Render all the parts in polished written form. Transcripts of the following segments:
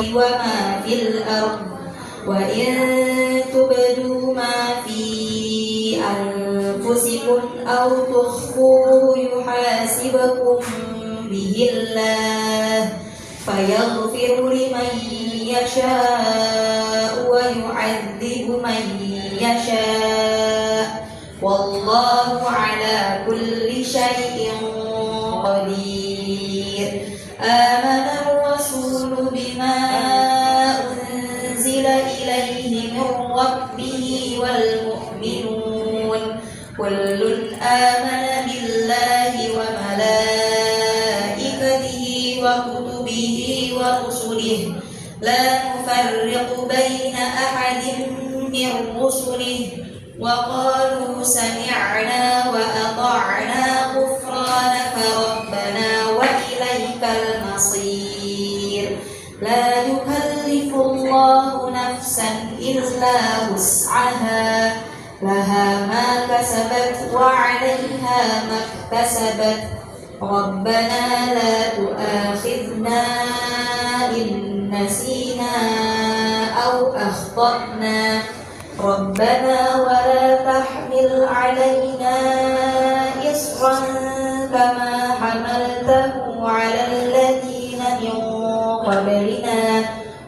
وما في الأرض وإن تبدوا ما في أنفسكم أو تخفوه يحاسبكم به الله فيغفر لمن يشاء ويعذب من يشاء والله على كل شيء قدير. آمن الرسول بما أنزل إليه من ربه والمؤمنون كل آمن بالله وملائكته وكتبه ورسله لا نفرق بين أحد من رسله وقالوا سمعنا وأطعنا غفرانك ربنا وإليك المصير. لا يكلف الله نفسا إلا وسعها لها ما كسبت وعليها ما اكتسبت ربنا لا تؤاخذنا إن نسينا أو أخطأنا ربنا ولا تحمل علينا إصرا كما حملته على الذين من قبلنا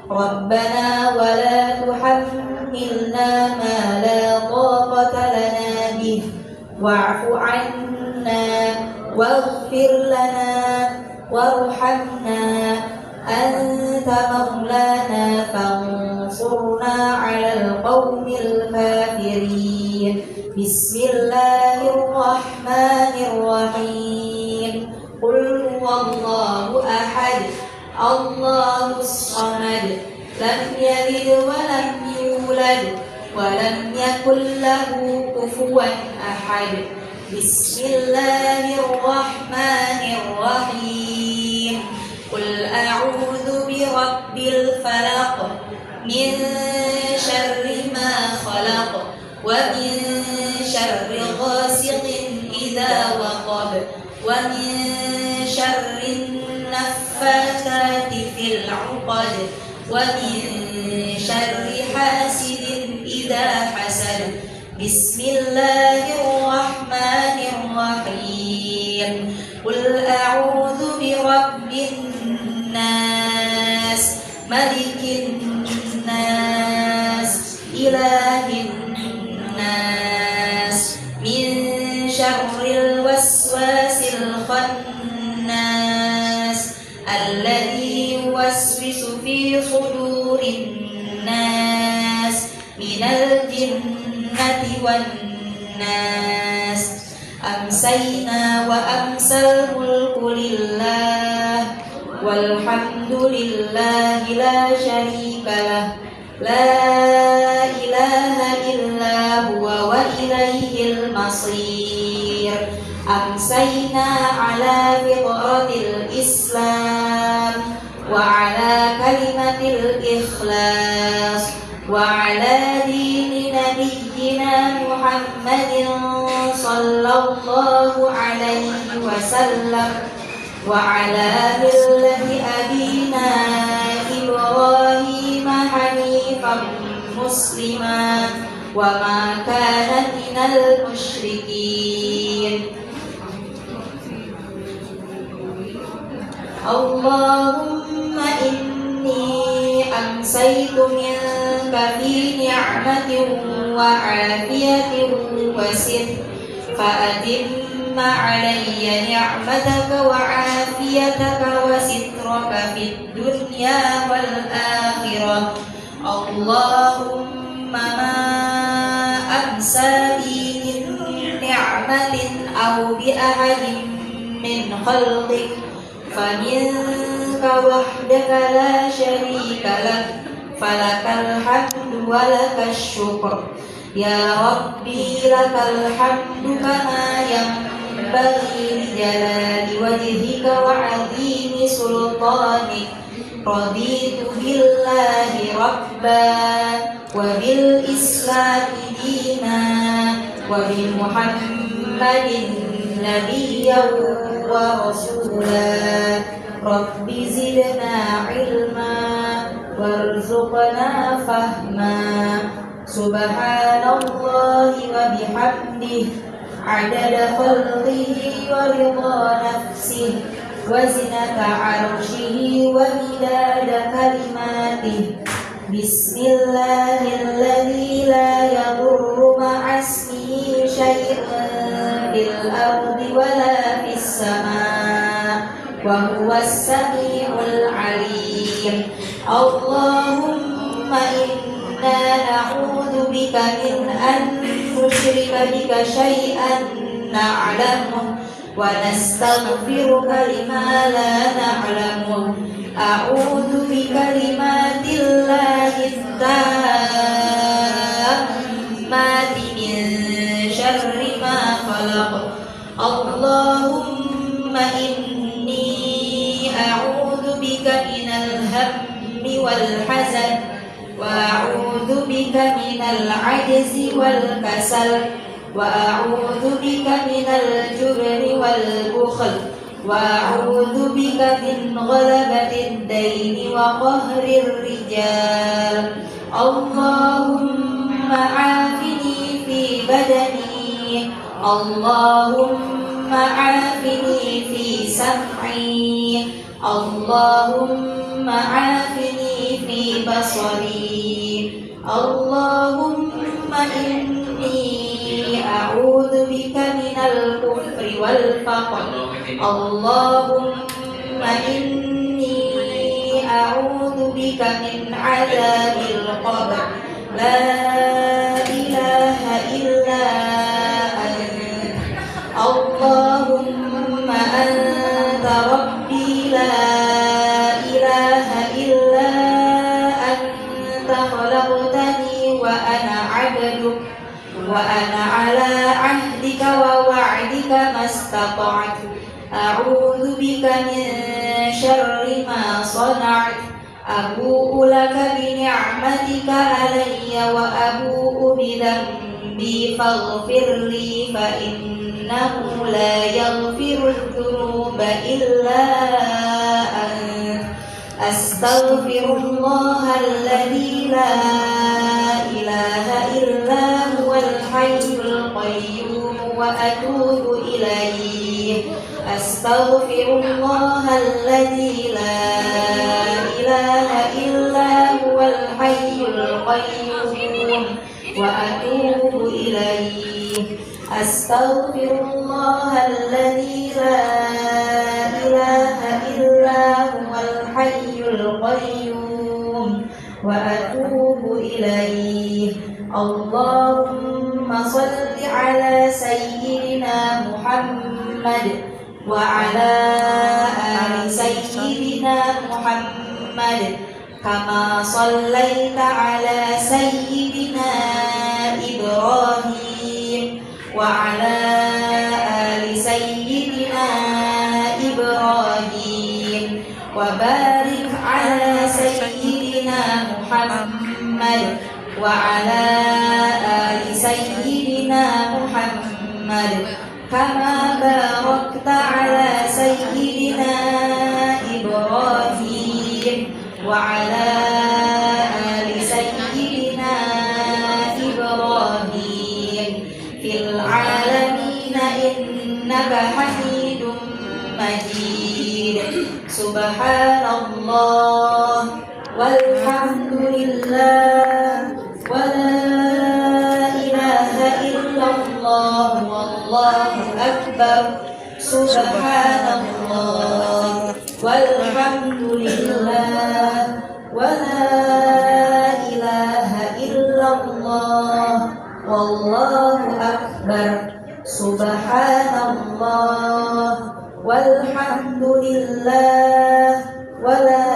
ربنا ولا تحملنا ما لا طاقة لنا به واعف عنا واغفر لنا وارحمنا أنت مولانا فانصرنا على القوم الكافرين. بسم الله الرحمن الرحيم. قل هو الله أحد الله الصمد لم يلد ولم يولد ولم يكن له كفوا أحد. بسم الله الرحمن الرحيم. قل أعوذ برب الفلق من شر ما خلق ومن شر غاسق إذا وقب ومن شر النفاثات في العقد ومن شر حاسد إذا حسد. بسم الله الرحمن الرحيم. قل أعوذ برب الناس ملك الناس إله الناس من شر الوسواس الخناس الذي يوسوس في صدور الناس من الجنة والناس. أمسينا وأمسى الملك لله والحمد لله لا شريك له لا إله إلا هو وإليه المصير. أمسينا على فطرة الإسلام وعلى كلمة الإخلاص وعلى دين نبينا محمد صلى الله عليه وسلم وعلى ملة أبينا إبراهيم حنيفا مسلما وما كان من المشركين. اللهم إني أمسيت منك في نعمة وعافية وسر فأتم علي نعمتك وعافيتك وسترك في الدنيا والآخرة. اللهم ما أمسى بي من نعمة أو بأحد من خلقك فمنك وحدك لا شريك لك فلك الحمد ولك الشكر. يا ربي لك الحمد كما ينبغي لجلال وجهك وعظيم سلطانك. رضيت بالله ربا وبالإسلام دينا وبمحمد نبيا ورسولا. رب زدنا علما وارزقنا فهما سبحان الله وبحمده عدد خلقه ورضا نفسه وزنة عرشه ومداد كلماته بسم الله الذي لا يضر مع اسمه شيء في الأرض ولا في السماء وهو السميع العليم اللهم إنا نعوذ بك من أن نشرك بك شيئا نعلمه ونستغفرك لما لا نعلمه أعوذ بكلمات الله التامات من شر ما خلق اللهم إني أعوذ بك من الهم والحزن وأعوذ بك من العجز والكسل وأعوذ بك من الجبن والبخل وأعوذ بك من غلبة الدين وقهر الرجال اللهم عافني في بدني اللهم عافني في سمعي اللهم عافني في بصري اللهم إني أعوذ بك من الكفر والفقر اللهم إني أعوذ بك من عذاب القبر لا إله إلا أنت اللهم أنت ربي لا إله إلا أنت خلقتني وأنا عبدك وأنا على عهدك ووعدك ما استطعت أعوذ بك من شر ما صنعت أبوء لك بنعمتك علي وأبوء بذنبي فاغفر لي فإنه لا يغفر الذنوب إلا أنت أستغفر الله الذي لا إله إلا هو الحي القيوم وأتوب إليه أستغفر الله الذي لا إله إلا هو الحي القيوم وأتوب إليه أستغفر الله الذي لا إله إلا هو الحي القيوم وأتوب إليه اللهم صل على سيدنا محمد وعلى آل سيدنا محمد كما صليت على سيدنا إبراهيم وعلى آل سيدنا إبراهيم وبارك على سيدنا محمد وعلى آل سيدنا محمد كما باركت على سيدنا إبراهيم وعلى آل سيدنا إبراهيم في العالمين إنك حميد مجيد سبحان الله والحمد لله ولا إله إلا الله والله أكبر سبحان الله والحمد لله ولا إله إلا الله والله أكبر سبحان الله والحمد لله ولا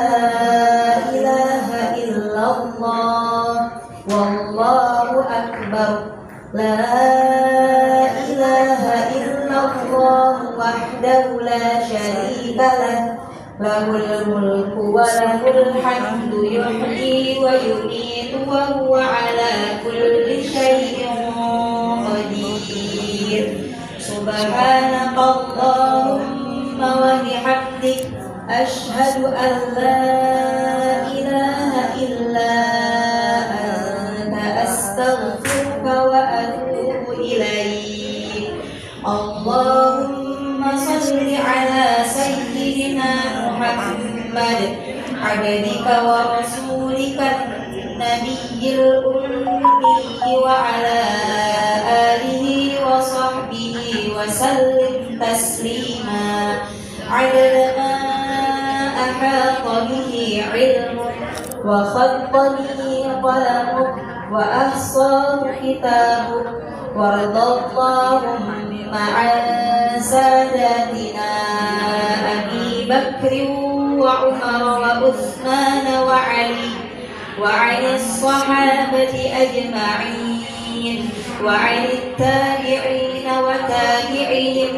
إله إلا الله والله أكبر لا إله إلا الله وحده لا شريك له له الملك وله الحمد يحيي ويميت وهو على كل شيء قدير سبحانك اللهم وبحمدك أشهد أن لا إله إلا محمد عبدك ورسولك النبي الأمي وعلى آله وصحبه وسلم تسليما عدد ما أحاط به علمك وخط به قلمك وأحصاه كتابك وارض اللهم عن ساداتنا أبي بكر وعمر وعثمان وعلي وعن الصحابة أجمعين وعن التابعين وتابعهم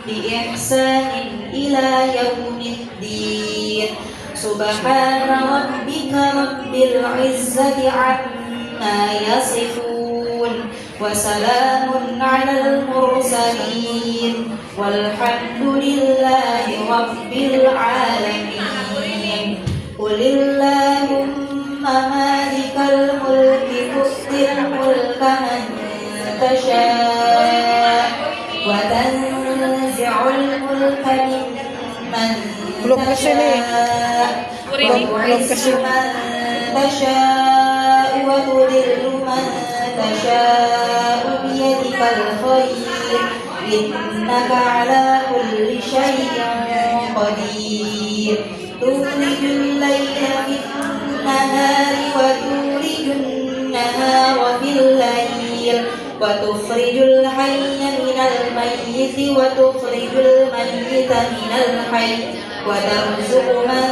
بإحسان إلى يوم الدين سبحان ربك رب العزة عما يصفون وسلام على المرسلين والحمد لله رب العالمين قل اللهم مالك الملك تؤتي الملك من تشاء وتنزع الملك ممن تشاء وتعز من تشاء وتذل من تشاء بيدك الخير إنك على كل شيء قدير تولج الليل في النهار وتولج النهار في الليل وتخرج الحي من الميت وتخرج الميت من الحي وترزق من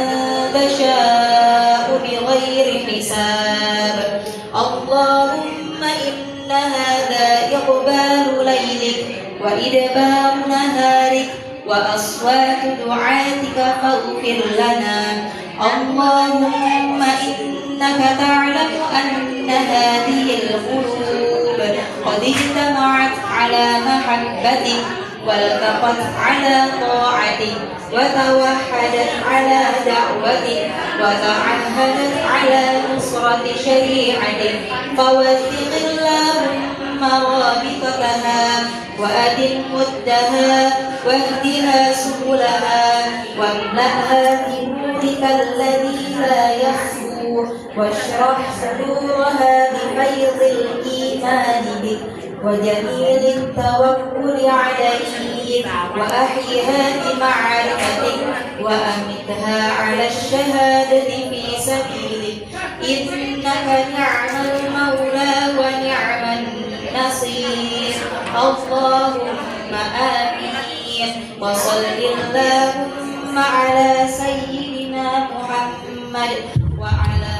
تشاء بغير حساب اللهم إن هذا إقبال ليلك وإدبار نهارك وأصوات دعاتك فاغفر لنا اللهم إنك تعلم أن هذه القلوب قد اجتمعت على محبتك والتقت على طاعتك وتوحدت على دعوتك وتعهدت على نصرة شريعتك فوثق اللهم رابطتها وأدم مدها واهدها سبلها واملأها بنورك الذي لا يخفو واشرح صدورها بفيض الإيمان بك وجميل التوكل عليك وأحيها بمعرفتك وأمتها على الشهادة في سبيلك إنك نعم المولى ونعم النصير اللهم آمين وصل اللهم على سيدنا محمد وعلى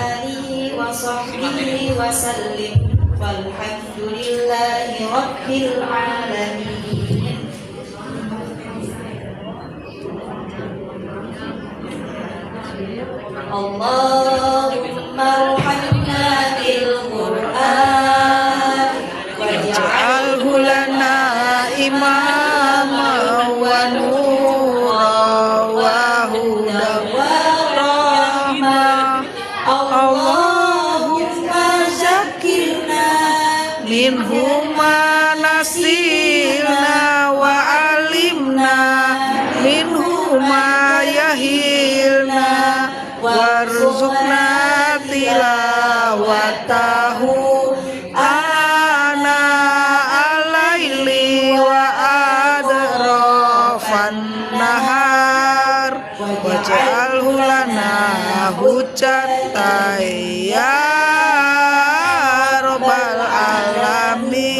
آله وصحبه وسلم والحمد لله رب العالمين اللهم ارحمنا بالقرآن واجعله لنا إماما ونورا وهدى ورحمة اللهم ذكرنا منه ما نسينا وعلمنا منه ما يهلنا وارزقنا تلاوته آناء الليل وأطراف النهار واجعله لنا حجة يا رب العالمين.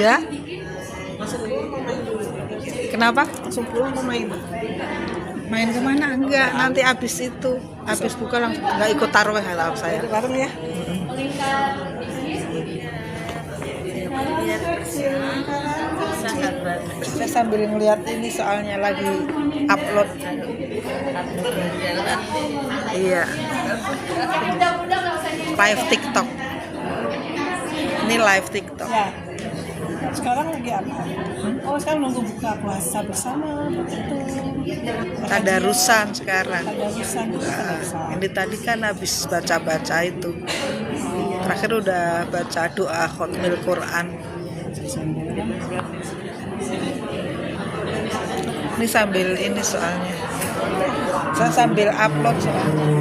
Ya? Kenapa? Langsung pulang mau main. Main kemana? Enggak, nanti habis itu. Habis buka langsung enggak ikut tarawih kalau saya. Bareng ya. Saya sambil ngeliat ini soalnya lagi upload. Iya. Live TikTok. Ini live TikTok. Ya. Sekarang lagi apa? Oh, sekarang nunggu buka puasa bersama begitu. Tadarusan sekarang. Tadarusan. Ini tadi kan habis baca-baca itu. Terakhir udah baca doa khotmil Quran. Ini sambil ini soalnya. Saya sambil upload soalnya.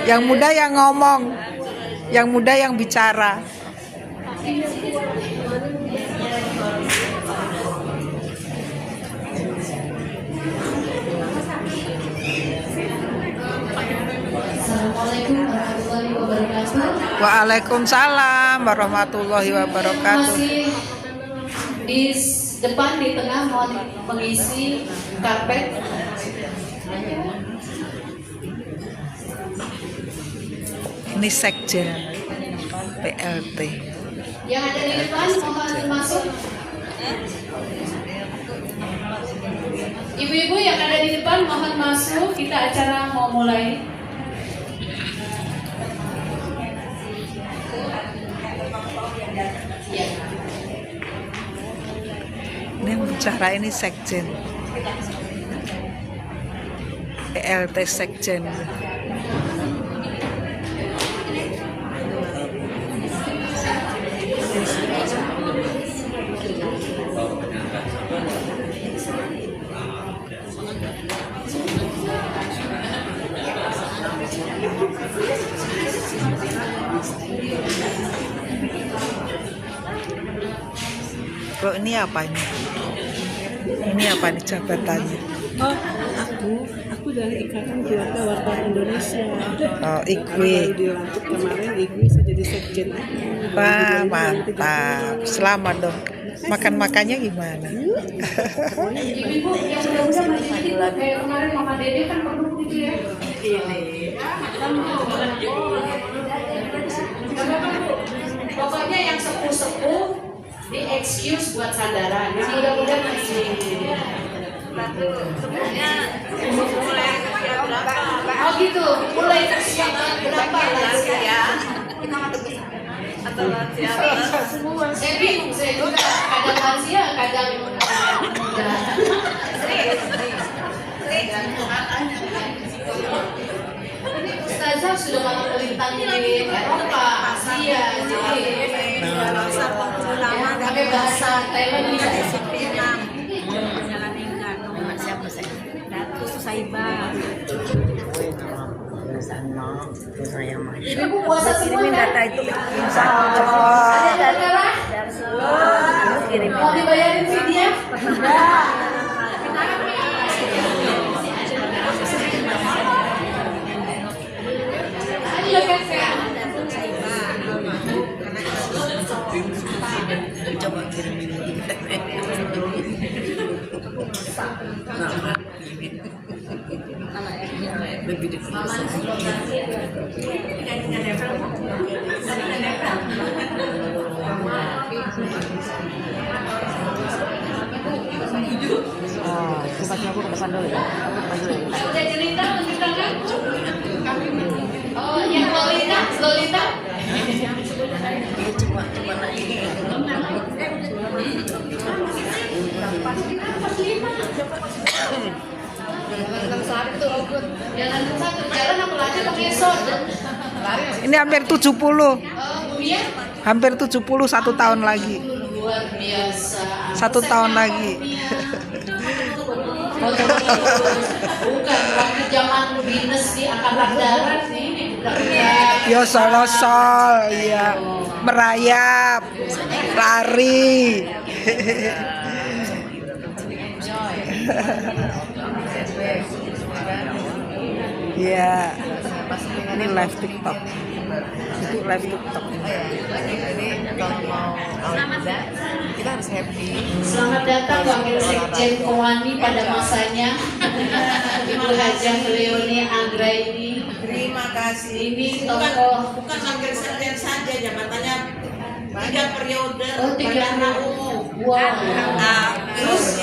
Yang muda yang ngomong, yang muda yang bicara. Assalamualaikum warahmatullahi wabarakatuh. Waalaikumsalam warahmatullahi wabarakatuh. Masih di depan di tengah mohon mengisi karpet. Ini sekjen PLT. Yang ada di depan mohon masuk. Ibu-ibu yang ada di depan mohon masuk. Kita acara mau mulai. Ya. Ini yang bicara ini sekjen PLT sekjen. Kalau ini apa ini? Ini apa nih jabatannya? Oh, aku dari Ikatan Keluarga Wartawan Indonesia. Oh, IKWI. Baru dilantik kemarin, IKWI saya jadi sekjen. Wah, mantap. Selamat dong. Makan-makannya gimana? Ibu-ibu yang mudah-mudahan baju dikit kayak kemarin Mama Dede kan perlu gitu ya. Pokoknya yang sepuh-sepuh di excuse buat sandaran. Nah, mudah-mudahan masih. Oh gitu, mulai siap berapa ya? Saya bingung, saya juga kadang lansia, kadang muda. Ini Ustazah sudah malah melintang di Eropa, Asia, jadi pakai bahasa Thailand bisa. Ibu puasa semua kan? Ada data? Mau dibayarin video? Coba kirimin lebih dekat. Udah cerita kan? Oh, yang Lolita. Jalan apa aja pakai soda. Ini hampir 70. Iya. Hampir 70, 1 tahun lagi. Luar biasa. 1 tahun lagi. Bukan waktu zaman dinas di angkatan darat nih. Ya sol-sol, ya merayap, lari. Ya, ini live TikTok. Itu live TikTok. Jadi kalau mau awal muda kita harus happy. Selamat datang Wakil Sekjen Kowani pada masanya. Ibu Hajah Leoni Anggraini. Terima kasih. Ini tokoh. Bukan wakil sekjen saja, jabatannya 3 periode. Oh, 3 Perdana umum. Wow. Nah, terus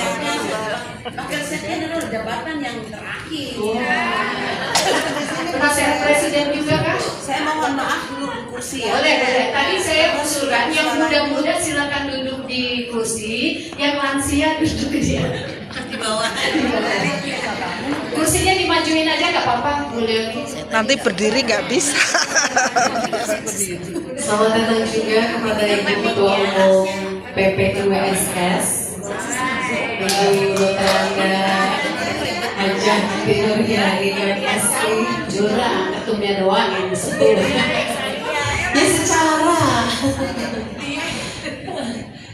wakil sekjen adalah jabatan yang terakhir. Penasehat Presiden juga kan? Saya mohon maaf dulu ke kursi ya. Boleh. Tadi saya usulkan yang muda-muda silakan duduk di kursi, yang lansia duduk di bawah. Kursinya dimajuin aja nggak apa-apa, Bu Leoni. Nanti berdiri nggak bisa. Selamat datang juga kepada Ibu Ketua Umum PPIWSS, Ibu Rotangga Hajah Nur Hirani MSI, jurang ketumnya doain 10. Ya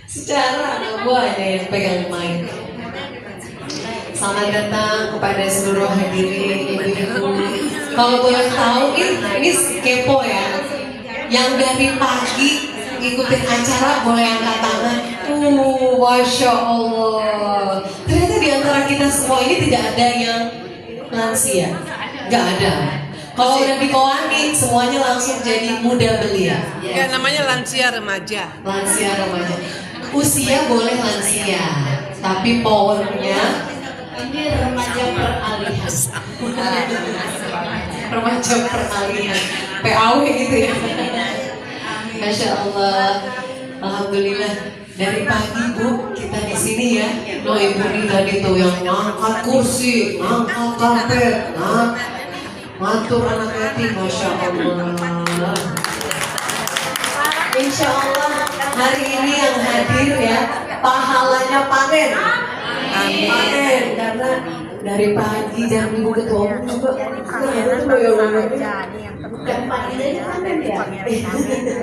secara gua ada yang pegang mic. Selamat datang kepada seluruh hadirin ibu-ibu. Kalau boleh tahu ini kepo ya. Yang dari pagi ikutin acara boleh angkat tangan. Masya Allah. Ternyata di antara kita semua ini tidak ada yang lansia. Gak ada. Kalau udah di Kowani semuanya langsung jadi muda belia. Ya, namanya lansia remaja. Lansia remaja. Usia boleh lansia, tapi powernya ini remaja peralihan. Remaja peralihan. PAW gitu ya. Masya Allah. Alhamdulillah. Dari pagi Bu kita di sini ya. No Ibu ini tadi tuh yang ngangkat kursi, ngangkat karpet, ngatur anak yatim, Masya Allah. Insya Allah hari ini yang hadir ya pahalanya panen. Panen karena dari pagi dan Ibu Ketua Umum juga dan panen panen ya.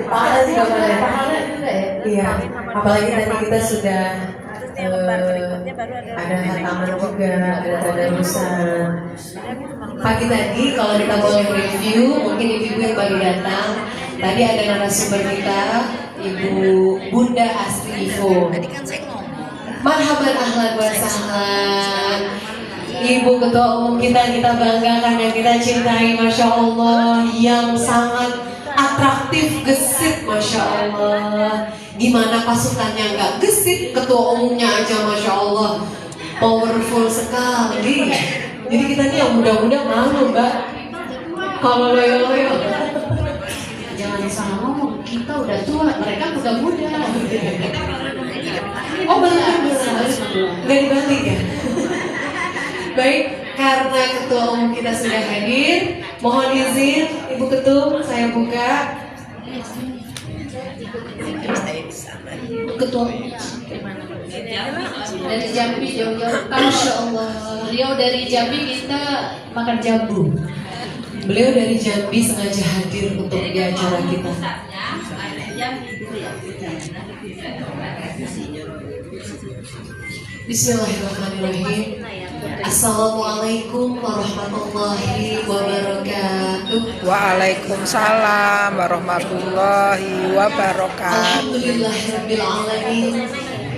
Pahala juga panen. Pahala juga ya. Iya. Apalagi tadi kita sudah ada hataman juga, ada tadarusan. Pagi tadi kalau kita boleh review, mungkin ibu yang baru datang. Tadi ada narasumber kita, Ibu Bunda Astri Ivo. Marhaban ahlan wa sahlan. Ibu Ketua Umum kita banggakan dan kita cintai, Masya Allah, yang sangat atraktif, gesit, Masya Allah. Gimana pasukannya nggak gesit, Ketua Umumnya aja, Masya Allah, powerful sekali. Jadi kita nih yang muda-muda malu, Mbak. Kalau loyo-loyo, jangan salah ngomong, kita udah tua, mereka muda-muda. Oh benar, nggak dibalik ya. Baik, karena Ketua Umum kita sudah hadir, mohon izin Ibu Ketum, saya buka. Ketua dari Jambi jauh-jauh. Masya Allah, beliau dari Jambi, kita makan jambu. Beliau dari Jambi sengaja hadir untuk di acara kita. Bismillahirrahmanirrahim. Assalamualaikum warahmatullahi wabarakatuh. Waalaikumsalam warahmatullahi wabarakatuh. Alhamdulillahirabbil alamin.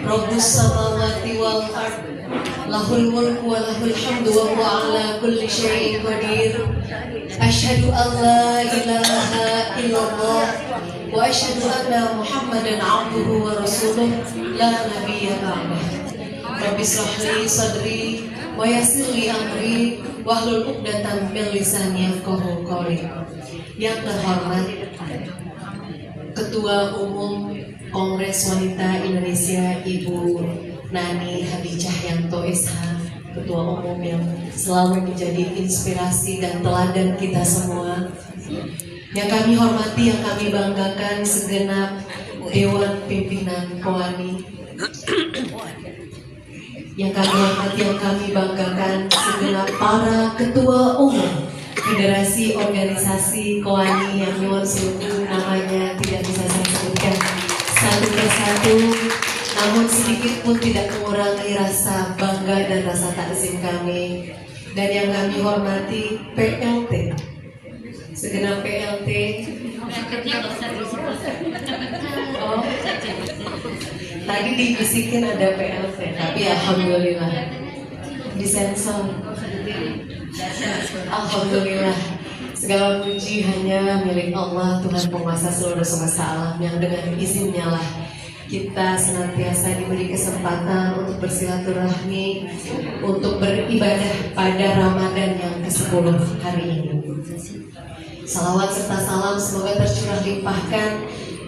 Rabbus samawati wal ard. Lahul mulku wa lahul hamdu wa huwa ala kulli syai'in qadir. Asyhadu an la ilaha illallah wa asyhadu anna Muhammadan abduhu wa rasuluh la nabiyya ba'dah. Rabbi shrah li sadri wa yassir li amri wahlul 'uqdatam min lisani yafqahu qawli. Yang terhormat Ketua Umum Kongres Wanita Indonesia Ibu Nani Hadicayanto SH, Ketua Umum yang selalu menjadi inspirasi dan teladan kita semua. Yang kami hormati, yang kami banggakan segenap Dewan Pimpinan KOANI. Yang kami hormati, yang kami banggakan segenap para Ketua Umum Federasi Organisasi KOANI yang nyuwun sewu namanya tidak bisa saya sebutkan satu persatu, namun sedikit pun tidak mengurangi rasa bangga dan rasa takzim kami. Dan yang kami hormati PLT, segenap PLT. Oh, tadi dibisikin ada PLT, tapi alhamdulillah disensor. Alhamdulillah, segala puji hanya milik Allah, Tuhan penguasa seluruh semesta alam, yang dengan izinnya lah kita senantiasa diberi kesempatan untuk bersilaturahmi, untuk beribadah pada Ramadan yang ke-10 hari ini. Salawat serta salam semoga tercurah limpahkan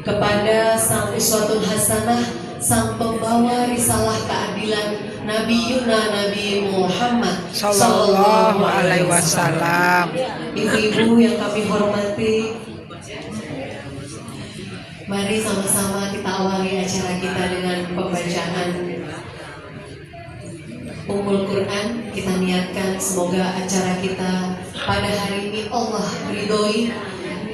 kepada Sang Uswatun Hasanah, Sang pembawa risalah keadilan, Nabi Muhammad Sallallahu Alaihi Wasallam. Ibu-ibu yang kami hormati, mari sama-sama kita awali acara kita dengan pembacaan Ummul Quran. Kita niatkan semoga acara kita pada hari ini Allah ridhoi,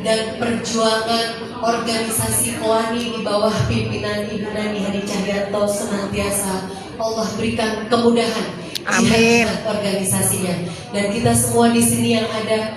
dan perjuangan organisasi KOANI di bawah pimpinan Ibu Nani Hadicayanto senantiasa Allah berikan kemudahan jihad organisasinya. Dan kita semua di sini yang ada,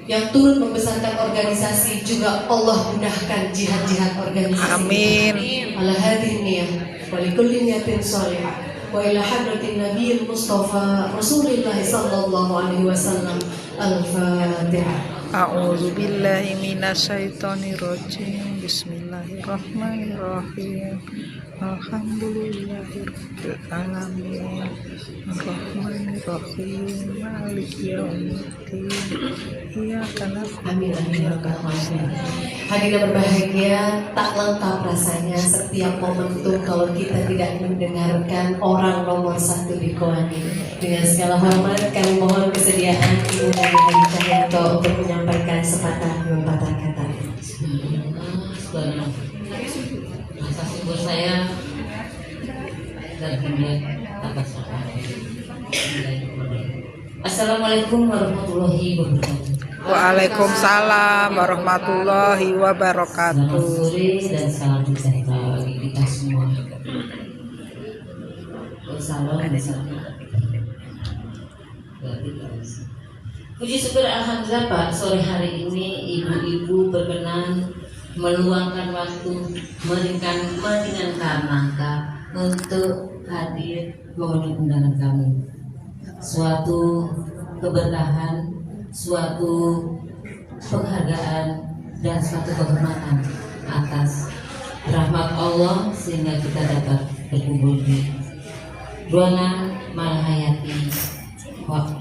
yang turut membesarkan organisasi, juga Allah mudahkan jihad organisasi. Amin. Ala hadhihi niyah wa likulli niyatin shalihah wa ila hadratin nabiyil mustafa Rasulillah sallallahu alaihi wasallam. Al-Fatihah. A'udzu billahi minasyaitonir rajim. Bismillahirrahmanirrahim. Alhamdulillahirabbil alamin. Arrahmanirrahim. Maliki yaumiddin. Iyyaka na'budu wa iyyaka nasta'in. Hadirin berbahagia, tak lengkap rasanya setiap momentum kalau kita tidak mendengarkan orang nomor satu di KOANI. Dengan segala hormat kami mohon kesediaan Ibu Nani Hadicayanto untuk menyampaikan sepatah dua patah kata. Rasa syukur saya dan kemudian atas Assalamualaikum warahmatullahi wabarakatuh. Waalaikumsalam warahmatullahi Selamat wabarakatuh. sore dan salam sejahtera bagi kita semua. Salam bersama. Puji syukur alhamdulillah Pak, sore hari ini ibu-ibu berkenan meluangkan waktu meringankan langkah untuk hadir memenuhi undangan kami. Suatu keberkahan, suatu penghargaan dan suatu kehormatan atas rahmat Allah sehingga kita dapat berkumpul di ruangan Malahayati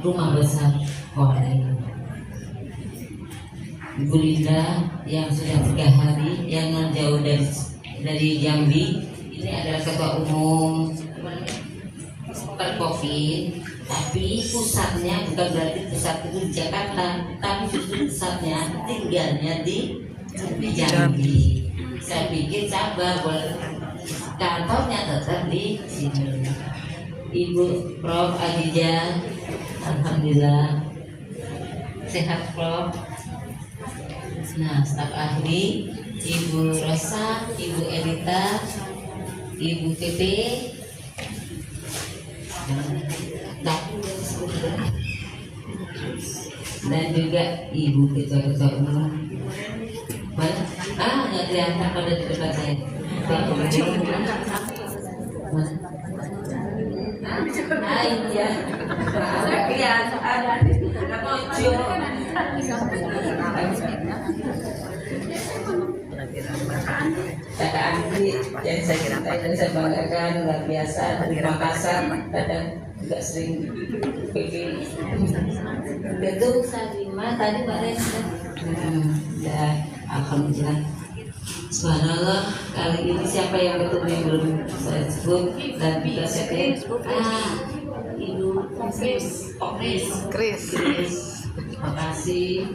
rumah besar KOANI. Ibu Linda yang sudah 3 hari yang jauh dari Jambi, ini adalah ketua umum Perkovid, tapi pusatnya bukan berarti pusat itu di Jakarta, tapi justru pusatnya tinggalnya di Jambi. Saya pikir sabar, kantornya tetap di sini. Ibu Prof Adija, alhamdulillah sehat Prof. Nah, staf ahli Ibu Rosa, Ibu Elita, Ibu PP, dan juga Ibu Ketua Umum. Mana? Nggak kelihatan pada di depan saya. Mana? Iya. Ada Kakak Andi yang saya cintai dan saya banggakan, luar biasa dari Makassar, kadang juga sering pergi. Gedung Sarima tadi Mbak Reza. Ya, alhamdulillah. Subhanallah, kali ini siapa yang ketemu yang belum saya sebut dan juga saya Ibu Chris. Terima kasih.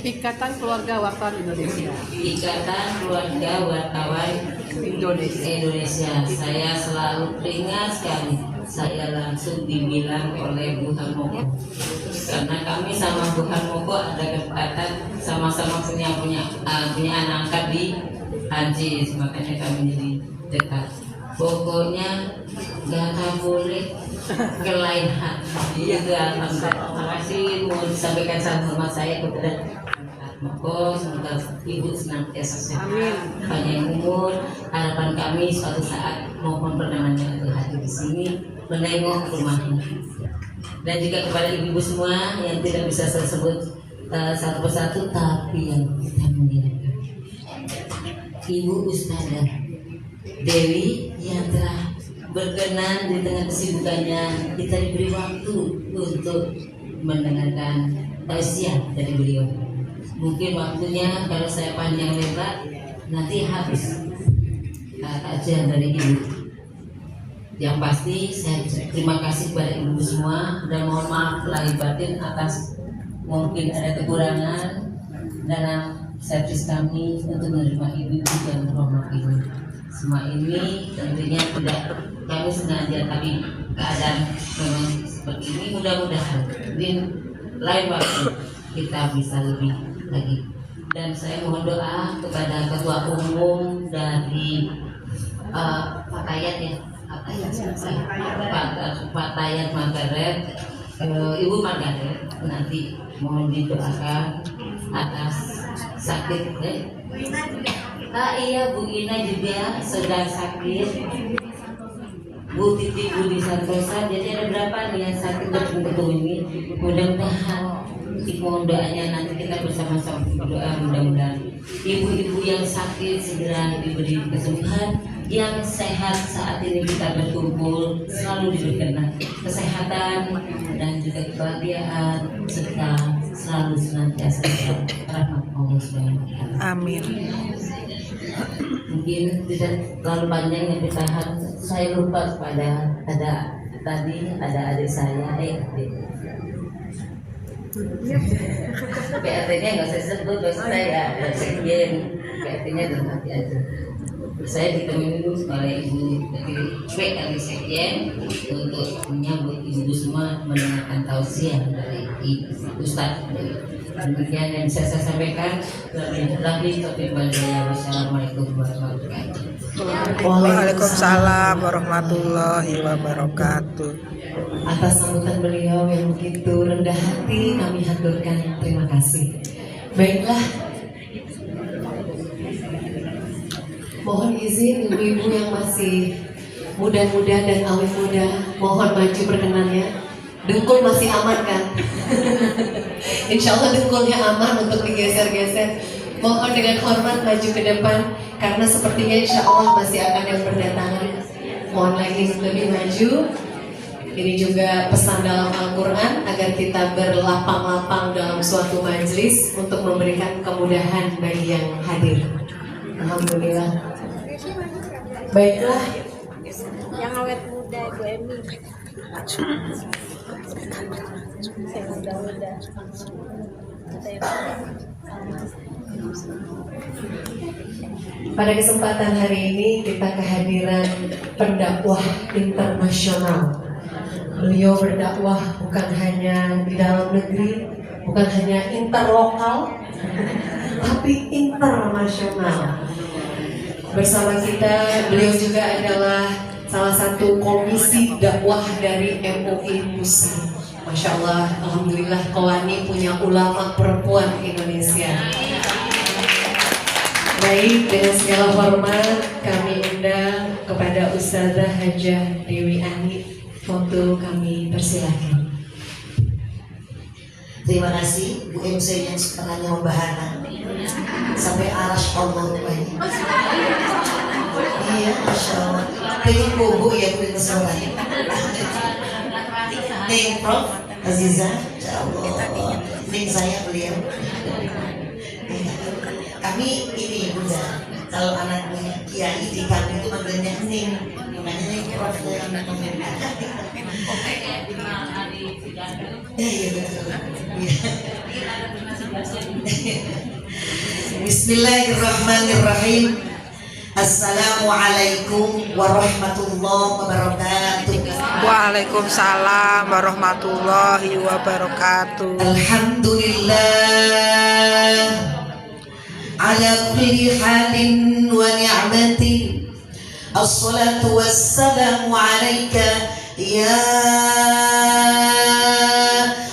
Ikatan Keluarga Wartawan Indonesia. Ikatan Keluarga Wartawan Indonesia. Saya selalu teringat sekali. Saya langsung dibilang oleh Bu Harmoko, karena kami sama Bu Harmoko ada kedekatan, sama-sama punya anak angkat di Hanjis, makanya kami jadi dekat. Pokoknya nggak boleh ke lain hati. Juga alhamdulillah. Terima kasih, mau disampaikan salam hormat saya kepada Harmoko, semoga Ibu senantiasa sehat, panjang umur. Harapan kami suatu saat mohon perkenannya untuk hadir di sini menengok rumahnya. Dan juga kepada ibu-ibu semua yang tidak bisa saya sebut satu persatu, tapi yang kita muliakan, Ibu Ustazah Dewi yang telah berkenan di tengah kesibukannya kita diberi waktu untuk mendengarkan tausiah dari beliau. Mungkin waktunya kalau saya panjang lebar nanti habis kajian dari ibu. Yang pasti saya terima kasih kepada ibu semua dan mohon maaf lahir batin atas mungkin ada kekurangan dalam servis kami untuk menerima ibu-ibu yang terhormat ini. Semua ini tentunya tidak kami sengaja, tapi keadaan memang seperti ini. Mudah-mudahan di lain waktu kita bisa lebih lagi. Dan saya mohon doa kepada ketua umum dari Pak Tayat ya. Pak Tayat Margaret, Ibu Margaret, nanti mohon didoakan atas sakit. Iya, Bu Ina juga sedang sakit. Bu Titi Budi Santosa, jadi ada berapa nih yang sakit betul-betul ini. Mudah-mudahan mohon doanya nanti kita bersama-sama berdoa, mudah-mudahan ibu-ibu yang sakit segera diberi kesembuhan. Yang sehat saat ini kita berkumpul selalu diberikan kesehatan dan juga kebahagiaan serta selalu senantiasa rahmat Allah Subhanahu wa taala. Amin. Mungkin tidak terlalu panjang yang ditahan. Saya lupa kepada ada adik saya, PRT-nya nggak saya sebut, saya sekjen, PRT-nya dalam hati aja. Saya ditemani dulu oleh Ibu dari sekjen untuk menyambut ibu semua mendengarkan tausiah dari Ustaz. Demikian yang bisa saya sampaikan. Wassalamualaikum warahmatullahi wabarakatuh. Waalaikumsalam warahmatullahi wabarakatuh. Atas sambutan beliau yang begitu rendah hati kami haturkan terima kasih. Baiklah, mohon izin ibu-ibu yang masih muda-muda dan awet muda, mohon maju perkenannya. Dengkul masih aman kan? Insya Allah dengkulnya aman untuk digeser-geser. Mohon dengan hormat maju ke depan, karena sepertinya insya Allah masih akan yang berdatangan. Mohon lagi lebih maju. Ini juga pesan dalam Al-Quran agar kita berlapang-lapang dalam suatu majelis untuk memberikan kemudahan bagi yang hadir. Alhamdulillah. Baiklah. Yang awet muda, Bu Emi. Saya muda-muda. Pada kesempatan hari ini kita kehadiran pendakwah internasional. Beliau berdakwah bukan hanya di dalam negeri, bukan hanya interlokal, tapi internasional. Bersama kita, beliau juga adalah salah satu komisi dakwah dari MUI Pusat. Masya Allah, alhamdulillah Kowani punya ulama perempuan Indonesia. Baik, dengan segala hormat kami undang kepada Ustazah Hajah Dewi Ani. Foto kami persilakan. Terima kasih Bu MC yang setengahnya membahana. sampai arash Allah rupanya. Iya, Masya Allah. Pengen bobo ya beli kesoran. Nih Prof Aziza, Insya Allah. Nih saya beliau. Kami ini Bunda, kalau anaknya kiai di kami itu manggilnya Ning, namanya Ning Prof. Iya betul. Bismillahirrahmanirrahim. Assalamualaikum warahmatullahi wabarakatuh. Waalaikumsalam warahmatullahi wabarakatuh. Alhamdulillah ala kulli halin wa ni'matin. Assalatu wassalamu alaika ya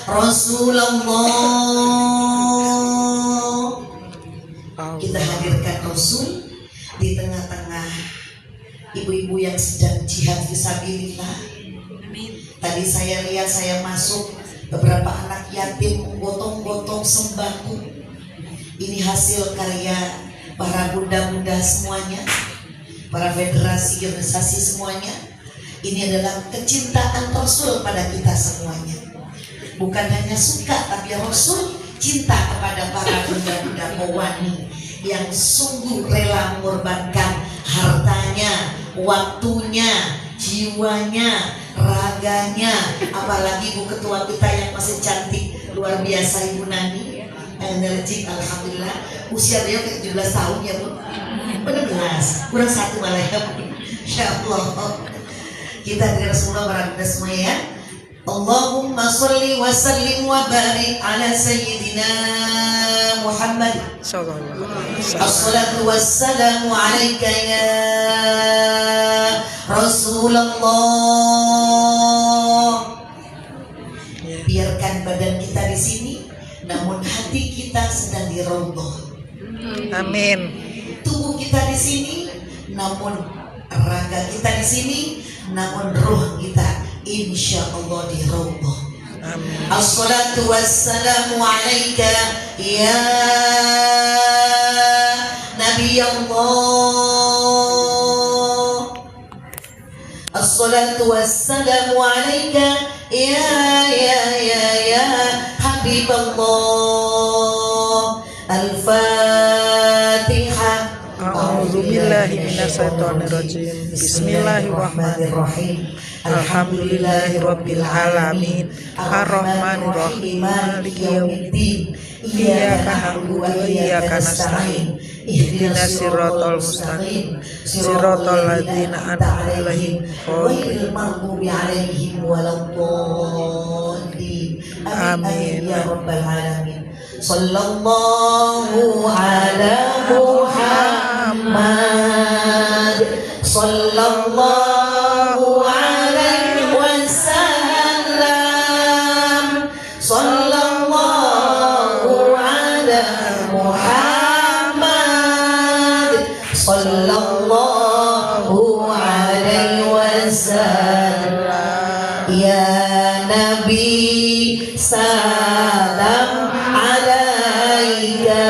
Rasulullah. Kita hadirkan Rasul di tengah-tengah ibu-ibu yang sedang jihad fisabilillah. Tadi saya lihat, saya masuk, beberapa anak yatim gotong-gotong sembako. Ini hasil karya para bunda-bunda semuanya, para federasi organisasi semuanya. Ini adalah kecintaan Rasul pada kita semuanya. Bukan hanya suka, tapi Rasul cinta kepada para bunda-bunda pewani yang sungguh rela mengorbankan hartanya, waktunya, jiwanya, raganya. Apalagi Ibu Ketua kita yang masih cantik, luar biasa Ibu Nani, energik, alhamdulillah. Usia beliau ke 17 tahun ya Bu, 16, kurang 1 malah ya Bu. Insya Allah kita dari Rasulullah barangkali semua ya. Allahumma sholli wa sallim wa barik ala sayyidina Muhammad. Assalatu wassalamu alaika ya Rasulullah. Biarkan badan kita di sini, namun hati kita sedang di Raudhah. Amin. Tubuh kita di sini, namun raga kita di sini, namun roh kita insya Allah di Raudhah. Assalatu wassalamu alaika ya Nabi Allah. Assalatu wassalamu alaika ya Habib Allah. Al-Fatihah. A'udzubillahi minasyaitonirrajim. Bismillahirrahmanirrahim. Alhamdulillahirabbil alamin. Arrahmanirrahim. Maliki yaumiddin. Iyyaka na'budu wa iyyaka nasta'in. Ihdinas siratal mustaqim. Siratal ladzina an'amta 'alaihim ghairil maghdubi 'alaihim waladdallin. Amin ya rabbal alamin. Sallallahu ala Muhammad. Sallallahu alaihi wasallam. Sallallahu ala Muhammad. Sallallahu alaihi wasallam. Ya Nabi salam alaika.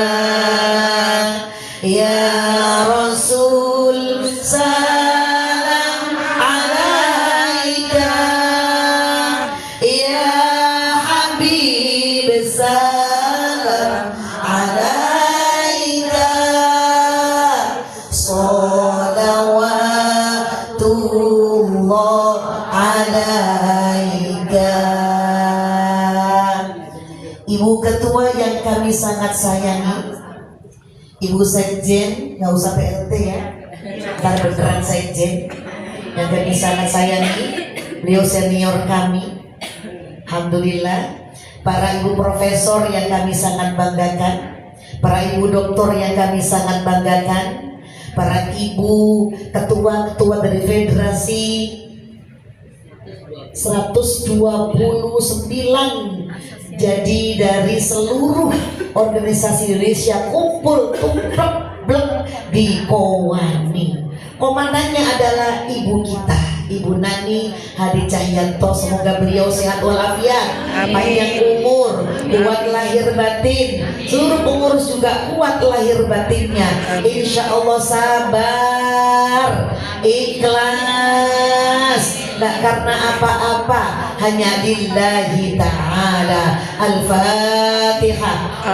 Ya Rasul salam alaika. Ya Habib salam alaika. Salawatullah alaika. Ibu Ketua yang kami sangat sayangi, Ibu Sekjen, nggak usah PRT ya, ntar beneran Sekjen yang kami sangat sayangi, beliau senior kami, alhamdulillah. Para ibu profesor yang kami sangat banggakan, para ibu doktor yang kami sangat banggakan, para ibu ketua-ketua dari federasi 129. Jadi dari seluruh organisasi Indonesia kumpul tumplek blek di Pewani. Komandannya adalah ibu kita, Ibu Nani Hadi Cahyanto, semoga beliau sehat walafiat, panjang umur, kuat lahir batin, seluruh pengurus juga kuat lahir batinnya, insya Allah sabar, ikhlas, tak karena apa-apa, hanya lillahi ta'ala. Al-Fatihah.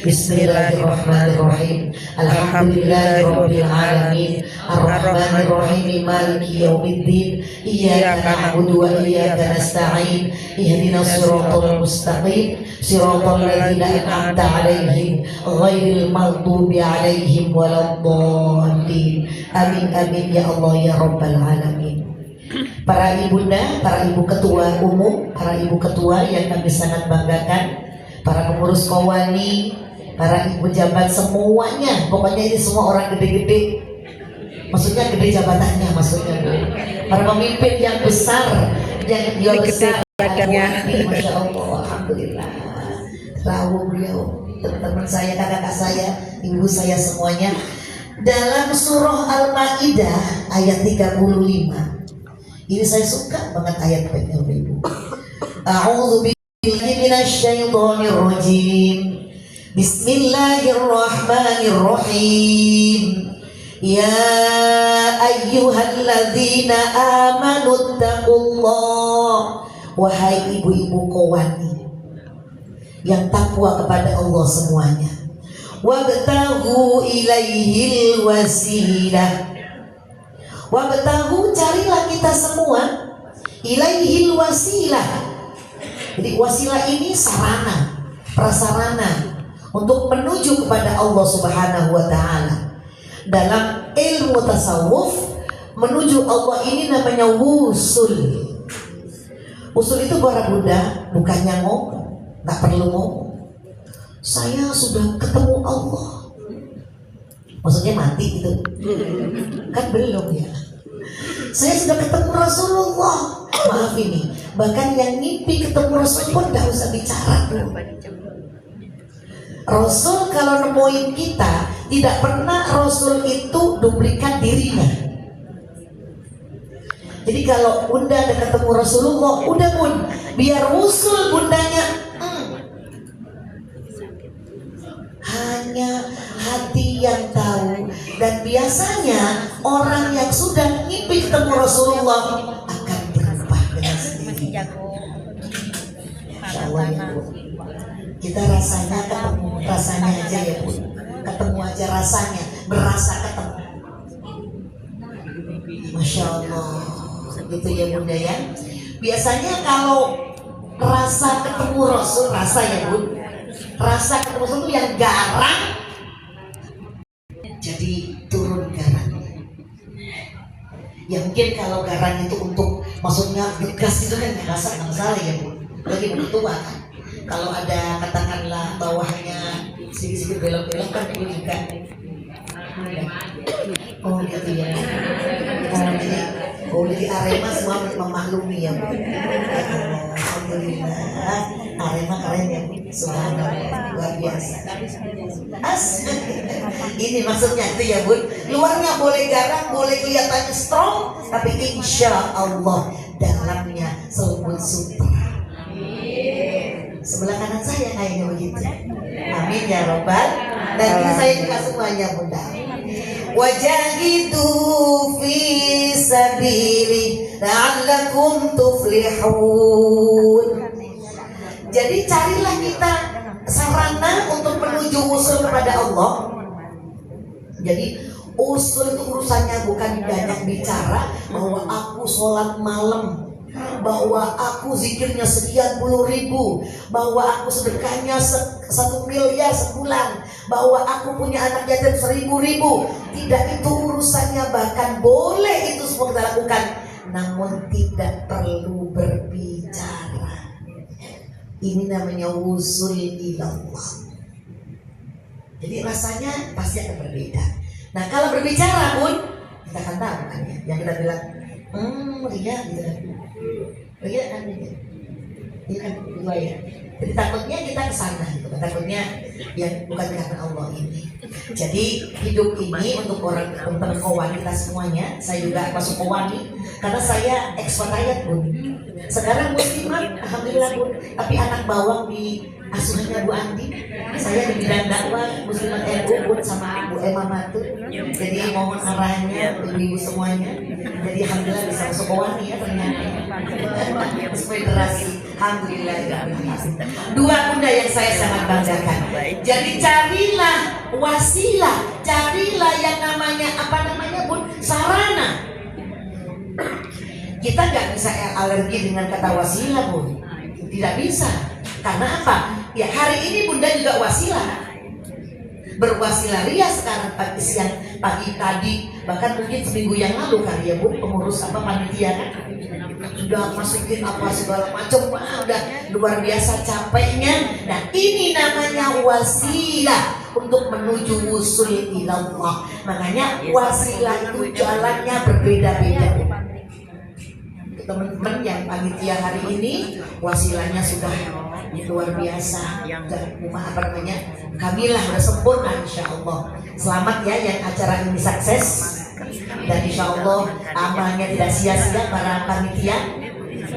Bismillahirrahmanirrahim. Alhamdulillahirabbil alamin. Arrahmanirrahim. Maliki yaumiddin. Iyyaka na'budu wa iyyaka nasta'in. Ihdinas siratal mustaqim. Siratal ladzina an'amta 'alaihim ghairil maghdubi 'alaihim waladdallin. Amin amin ya Allah ya rabbal alamin. Para ibunda, para ibu ketua umum, para ibu ketua yang kami sangat banggakan, para pengurus Kowani, para ibu jabat semuanya, pokoknya ini semua orang gede-gede, maksudnya gede jabatannya, maksudnya para pemimpin yang besar, yang dia besar badannya, masya Allah, alhamdulillah, tahu beliau, teman-teman saya, kakak saya, ibu saya semuanya. Dalam surah Al-Maidah ayat 35. Ini saya suka banget ayat-ayatnya Ibu. A'udzu billahi minasyaitonir rajim. Bismillahirrahmanirrahim. Ya ayyuhalladzina amanu taqullah. Wahai ibu-ibu Kowani yang takwa kepada Allah semuanya. Wabtaghu ilaihil wasilah. Wabtaghu, carilah kita semua ilaihil wasilah. Jadi wasilah ini sarana, prasarana untuk menuju kepada Allah Subhanahu wa taala. Dalam ilmu tasawuf, menuju Allah ini namanya wusul. Wusul itu para Buddha bukannya ngomong, nggak perlu ngomong. Saya sudah ketemu Allah, maksudnya mati gitu kan, belum ya. Saya sudah ketemu Rasulullah, maaf ini, bahkan yang mimpi ketemu Rasul pun gak usah bicara tuh. Rasul kalau nemuin kita, tidak pernah Rasul itu duplikat dirinya. Jadi kalau bunda ada ketemu Rasulullah, udah bun, biar usul bundanya, hanya hati yang tahu. Dan biasanya orang yang sudah mimpi ketemu Rasulullah akan berubah dengan sendiri. Insya Allah ya Bu. Kita rasanya ketemu, rasanya aja ya Bu, ketemu aja rasanya, berasa ketemu. Masya Allah, gitu ya Bunda ya. Biasanya kalau rasa ketemu Rasul, rasa ya Bu, rasa ketemu Rasul itu yang garang, jadi turun garangnya. Ya mungkin kalau garang itu untuk, maksudnya gas itu kan rasa nggak masalah ya Bu, lagi tua kan. Kalau ada katakanlah bawahnya sedikit-sedikit belok-belok kan Bu juga. Oh gitu ya. Jadi Arema semua memaklumi ya Bu. Alhamdulillah, Arema keren ya Bu. Subhanallah, luar biasa. Ini maksudnya itu ya Bu. Luarnya boleh garang, boleh kelihatannya strong, tapi insya Allah dalamnya selembut sutra. Sebelah kanan saya kayaknya begitu. Amin ya Rabbal. Dan ini saya juga semuanya Bunda. Wajahidu fi sabili la'allakum tuflihun. Jadi carilah kita sarana untuk menuju usul kepada Allah. Jadi usul itu urusannya bukan banyak bicara bahwa aku sholat malam, bahwa aku zikirnya sekian puluh ribu, bahwa aku sedekahnya 1 miliar sebulan, bahwa aku punya anak yatim 1000 ribu. Tidak, itu urusannya, bahkan boleh itu semua kita lakukan, namun tidak perlu berbicara. Ini namanya wusul ilallah. Jadi rasanya pasti akan berbeda. Nah kalau berbicara pun kita akan tahu kan ya, yang kita bilang ria gitu kan. Begitu kan ini. Iya kan, dua ya. Jadi takutnya kita ke sana, gitu. Takutnya yang bukan karena Allah ini. Jadi hidup ini untuk orang teman-teman kawan kita semuanya, saya juga masuk kawan nih, karena saya expatriate Bun. Sekarang muslimat, alhamdulillah Bun. Tapi anak bawang di asuhannya Bu Andi, saya di bidang dakwah muslimat NU Bun sama Bu Emma Matur. Jadi mohon arahnya ibu semuanya. Jadi alhamdulillah bisa masuk kawan ya ternyata. Federasi. Alhamdulillah. Dua bunda yang saya sangat banggakan. Jadi carilah wasilah, carilah yang namanya Bun, sarana. Kita nggak bisa alergi dengan kata wasilah Bun, tidak bisa. Karena apa? Ya hari ini bunda juga wasilah. Berwasilah ria sekarang pagi tadi, bahkan mungkin seminggu yang lalu kali ya Bu, pengurus panitia kan sudah masukin apa segala macam, udah luar biasa capeknya. Nah ini namanya wasilah untuk menuju wusul ilallah. Makanya wasilah itu jalannya berbeda-beda. Teman-teman yang panitia hari ini wasilahnya sudah luar biasa. Kamilah udah sempurna insya Allah. Selamat ya yang acara ini sukses. Dan insya Allah amalnya tidak sia-sia para panitia,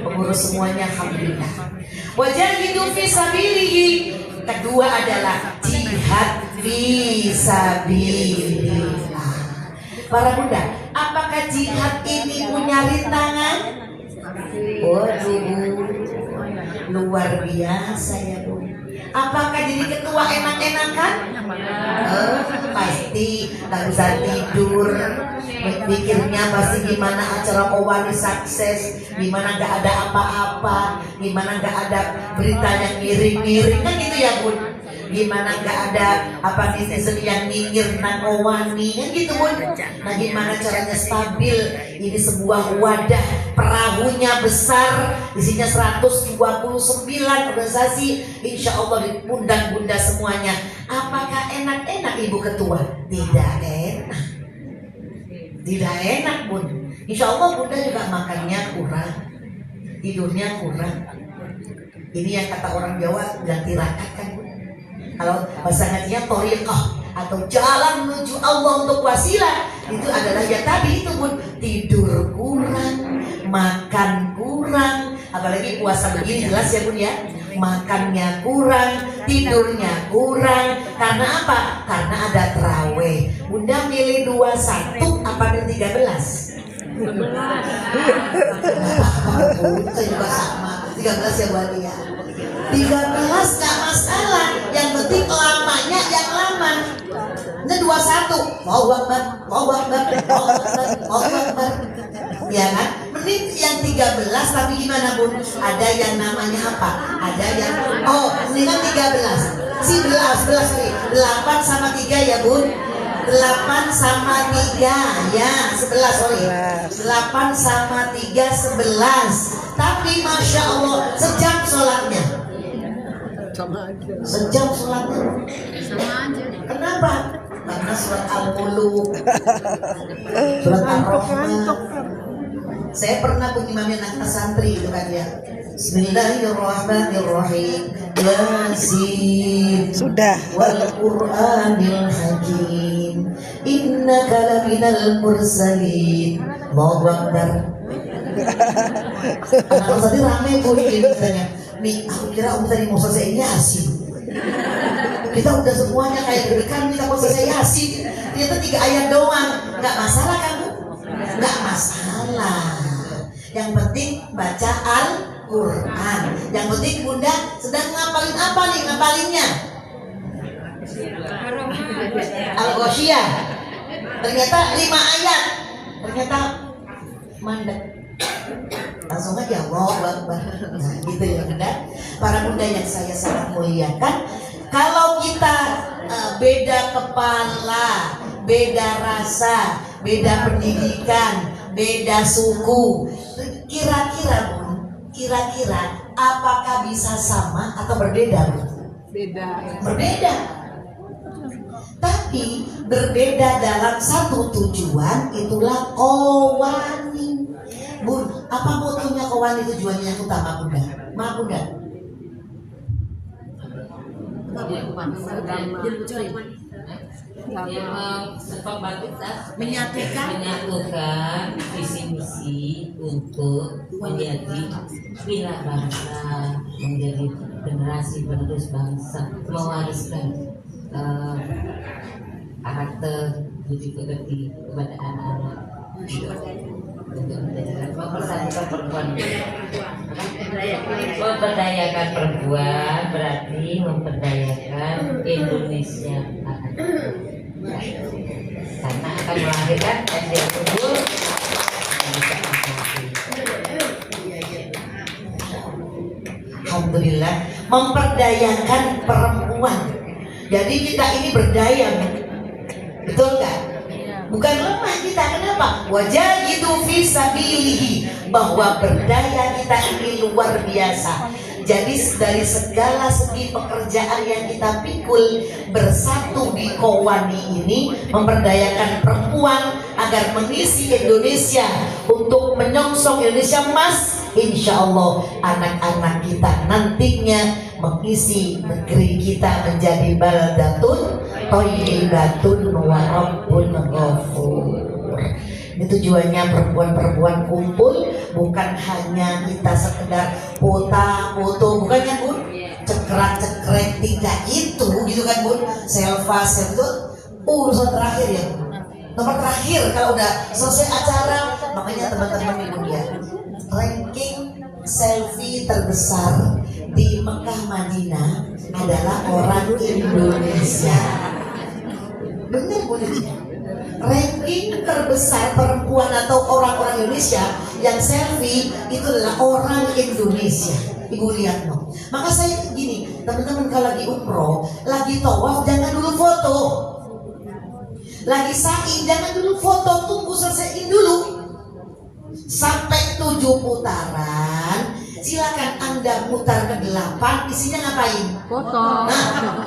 pengurus semuanya alhamdulillah. Wajahidu fi sabilihi. Kedua adalah jihad fi sabilillah. Para bunda, apakah jihad ini punya rintangan? Waduh, luar biasa ya Bu. Apakah jadi ketua enak-enakan? Pasti nggak bisa tidur, mikirnya pasti gimana acara Kowani sukses, gimana nggak ada apa-apa, gimana nggak ada berita yang miring-miring kan gitu ya Bun. Gimana nggak ada netizen yang nyinyir nang Kowani kan gitu Bun. Nah gimana caranya stabil? Ini sebuah wadah, perahunya besar, isinya 129 organisasi, insya Allah diundang bunda semuanya. Apakah enak-enak Ibu Ketua? Tidak enak. Tidak enak Bun. Insya Allah bunda juga makannya kurang, tidurnya kurang. Ini yang kata orang Jawa ganti rakaat kan Bun. Kalau pasangannya thoriqah atau jalan menuju Allah untuk wasilah, itu adalah ya tadi itu Bun, tidur kurang, makan kurang, apalagi puasa begini jelas ya Bun ya, makannya kurang, tidurnya kurang. Karena apa? Karena ada terawih. Bunda milih 21 apa milih 13? 13. Saya juga sama 13 ya buat dia. 13 gak masalah, yang penting lamanya yang lama. Ini 21 mau Akbar, ya kan? Mending yang 13 tapi gimana Bun? Ada yang namanya apa? Ada yang ini kan 13 si 11 8 sama 3 ya Bun. 8 sama 3 ya 11 sorry 8 sama 3 11. Tapi Masya Allah sejam sholatnya, sejam sholatnya sama aja. Kenapa? Karena surat Al-Muluk, surat Ar-Rahman. Saya pernah punya imamnya anak santri itu kan ya. Bismillahirrahmanirrahim. Yasin. Sudah. Wal Qur'anil Hakim. Innaka laminal mursalin. Allahu Akbar. Anak tadi rame Bu ini katanya. Nih, aku kira Om tadi mau selesai Yasin. Kita udah semuanya kayak deg-degan kita mau selesai Yasin. Ternyata 3 ayat doang. Enggak masalah kan Bu? Enggak masalah. Yang penting baca Al-Quran. Yang penting bunda sedang ngapalin apa nih ngapalinnya? Al-Ghoshiyah. Ternyata 5 ayat. Ternyata mandek. Langsung aja Allahu Akbar. Nah gitu ya bunda. Para bunda yang saya sangat muliakan, kalau kita beda kepala, beda rasa, beda pendidikan, beda suku, kira-kira Bun, kira-kira apakah bisa sama atau berbeda Bun? Berbeda. Tapi berbeda dalam satu tujuan, itulah Kowani. Bun, apa motonya Kowani tujuannya yang utama bunda? Maaf bunda. bangsa dan menyatukan visi misi untuk menjadi pilar bangsa, menjadi generasi penerus bangsa, mewariskan karakter budi pekerti kepada anak-anak. Mempersatukan perempuan, memperdayakan perempuan berarti memperdayakan Indonesia, karena akan melahirkan SDM unggul. Alhamdulillah, memperdayakan perempuan. Jadi kita ini berdaya, betul nggak? Bukan lemah kita, kenapa? Wajahidu fi sabilihi, bahwa berdaya kita ini luar biasa. Jadi dari segala segi pekerjaan yang kita pikul, bersatu di Kowani ini memperdayakan perempuan agar mengisi Indonesia untuk menyongsong Indonesia emas. Insya Allah anak-anak kita nantinya mengisi negeri kita menjadi baldatun thayyibatun wa rabbun ghafur. Ini tujuannya perempuan-perempuan kumpul, bukan hanya kita sekedar foto-foto, bukannya Bun? Cekrek-cekrek tidak itu, gitu kan Bun? Selfie itu urusan terakhir ya. Nomor terakhir kalau udah selesai acara, makanya teman-teman ibu ya, ranking selfie terbesar di Mekah Madinah adalah orang Indonesia. Benar boleh? Ranking terbesar perempuan atau orang-orang Indonesia yang selfie itu adalah orang Indonesia. Ibu lihat no. Maka saya gini, teman-teman kalau lagi umroh, lagi tawaf jangan dulu foto. Lagi sa'i jangan dulu foto, tunggu selesaiin dulu. Sampai 7 putaran, silakan Anda putar ke 8, isinya ngapain? Foto. Nah,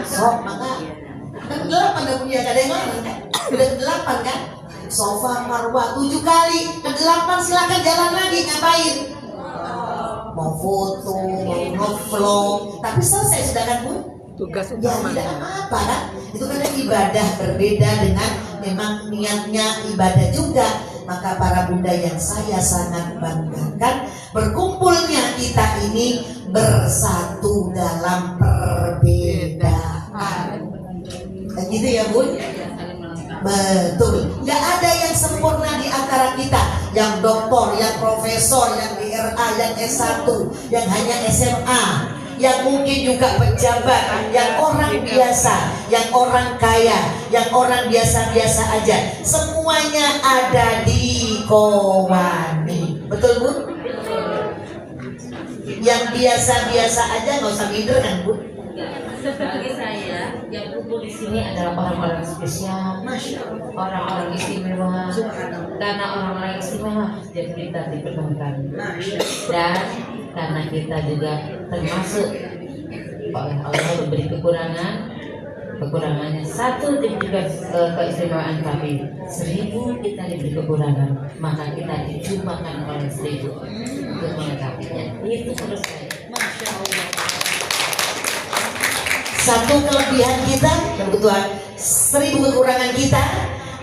sok maka kan 8 udah punya, gak ada yang lain kan? Udah 8 kan? Sofa Marwah 7 kali, ke 8 silakan jalan lagi, ngapain? Mau foto, mau nge-vlog, tapi selesai sudah kan Bun? Tugas utama. Ya tidak apa-apa kan? Itu kan ibadah, berbeda dengan memang niatnya ibadah juga. Maka para bunda yang saya sangat banggakan, berkumpulnya kita ini bersatu dalam perbedaan. Gitu ya Bun? Betul. Gak ada yang sempurna di antara kita. Yang doktor, yang profesor, yang DRA, yang S1, yang hanya SMA, yang mungkin juga pejabat, yang orang biasa, yang orang kaya, yang orang biasa-biasa aja. Semuanya ada di Kowani. Betul Bun? Yang biasa-biasa aja nggak usah minder kan Bun? Bagi saya yang kumpul di sini adalah orang-orang spesial, orang-orang istimewa. Karena orang-orang istimewa jadi kita dipertemukan, dan karena kita juga termasuk oleh Allah diberi kekurangannya satu diberi keistimewaan, tapi 1000 kita diberi kekurangan, maka kita dijumpakan oleh 1000 untuk melengkapinya. Itu menurut saya. Masya Allah. Satu kelebihan kita, kebetulan 1000 kekurangan kita,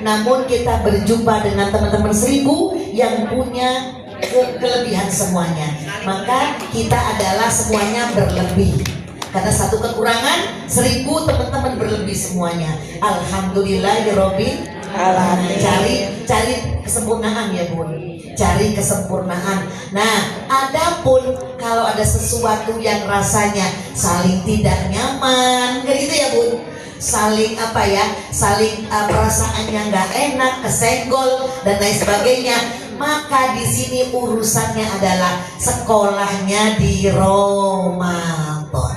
namun kita berjumpa dengan teman-teman 1000 yang punya kelebihan semuanya. Maka kita adalah semuanya berlebih. Karena satu kekurangan, 1000 teman-teman berlebih semuanya. Alhamdulillahirobbil alamin. Cari kesempurnaan ya Bun. Cari kesempurnaan. Nah, adapun kalau ada sesuatu yang rasanya saling tidak nyaman, kayak gitu ya Bun. Saling apa ya? Saling perasaannya nggak enak, kesenggol dan lain sebagainya. Maka di sini urusannya adalah sekolahnya di Ramadan.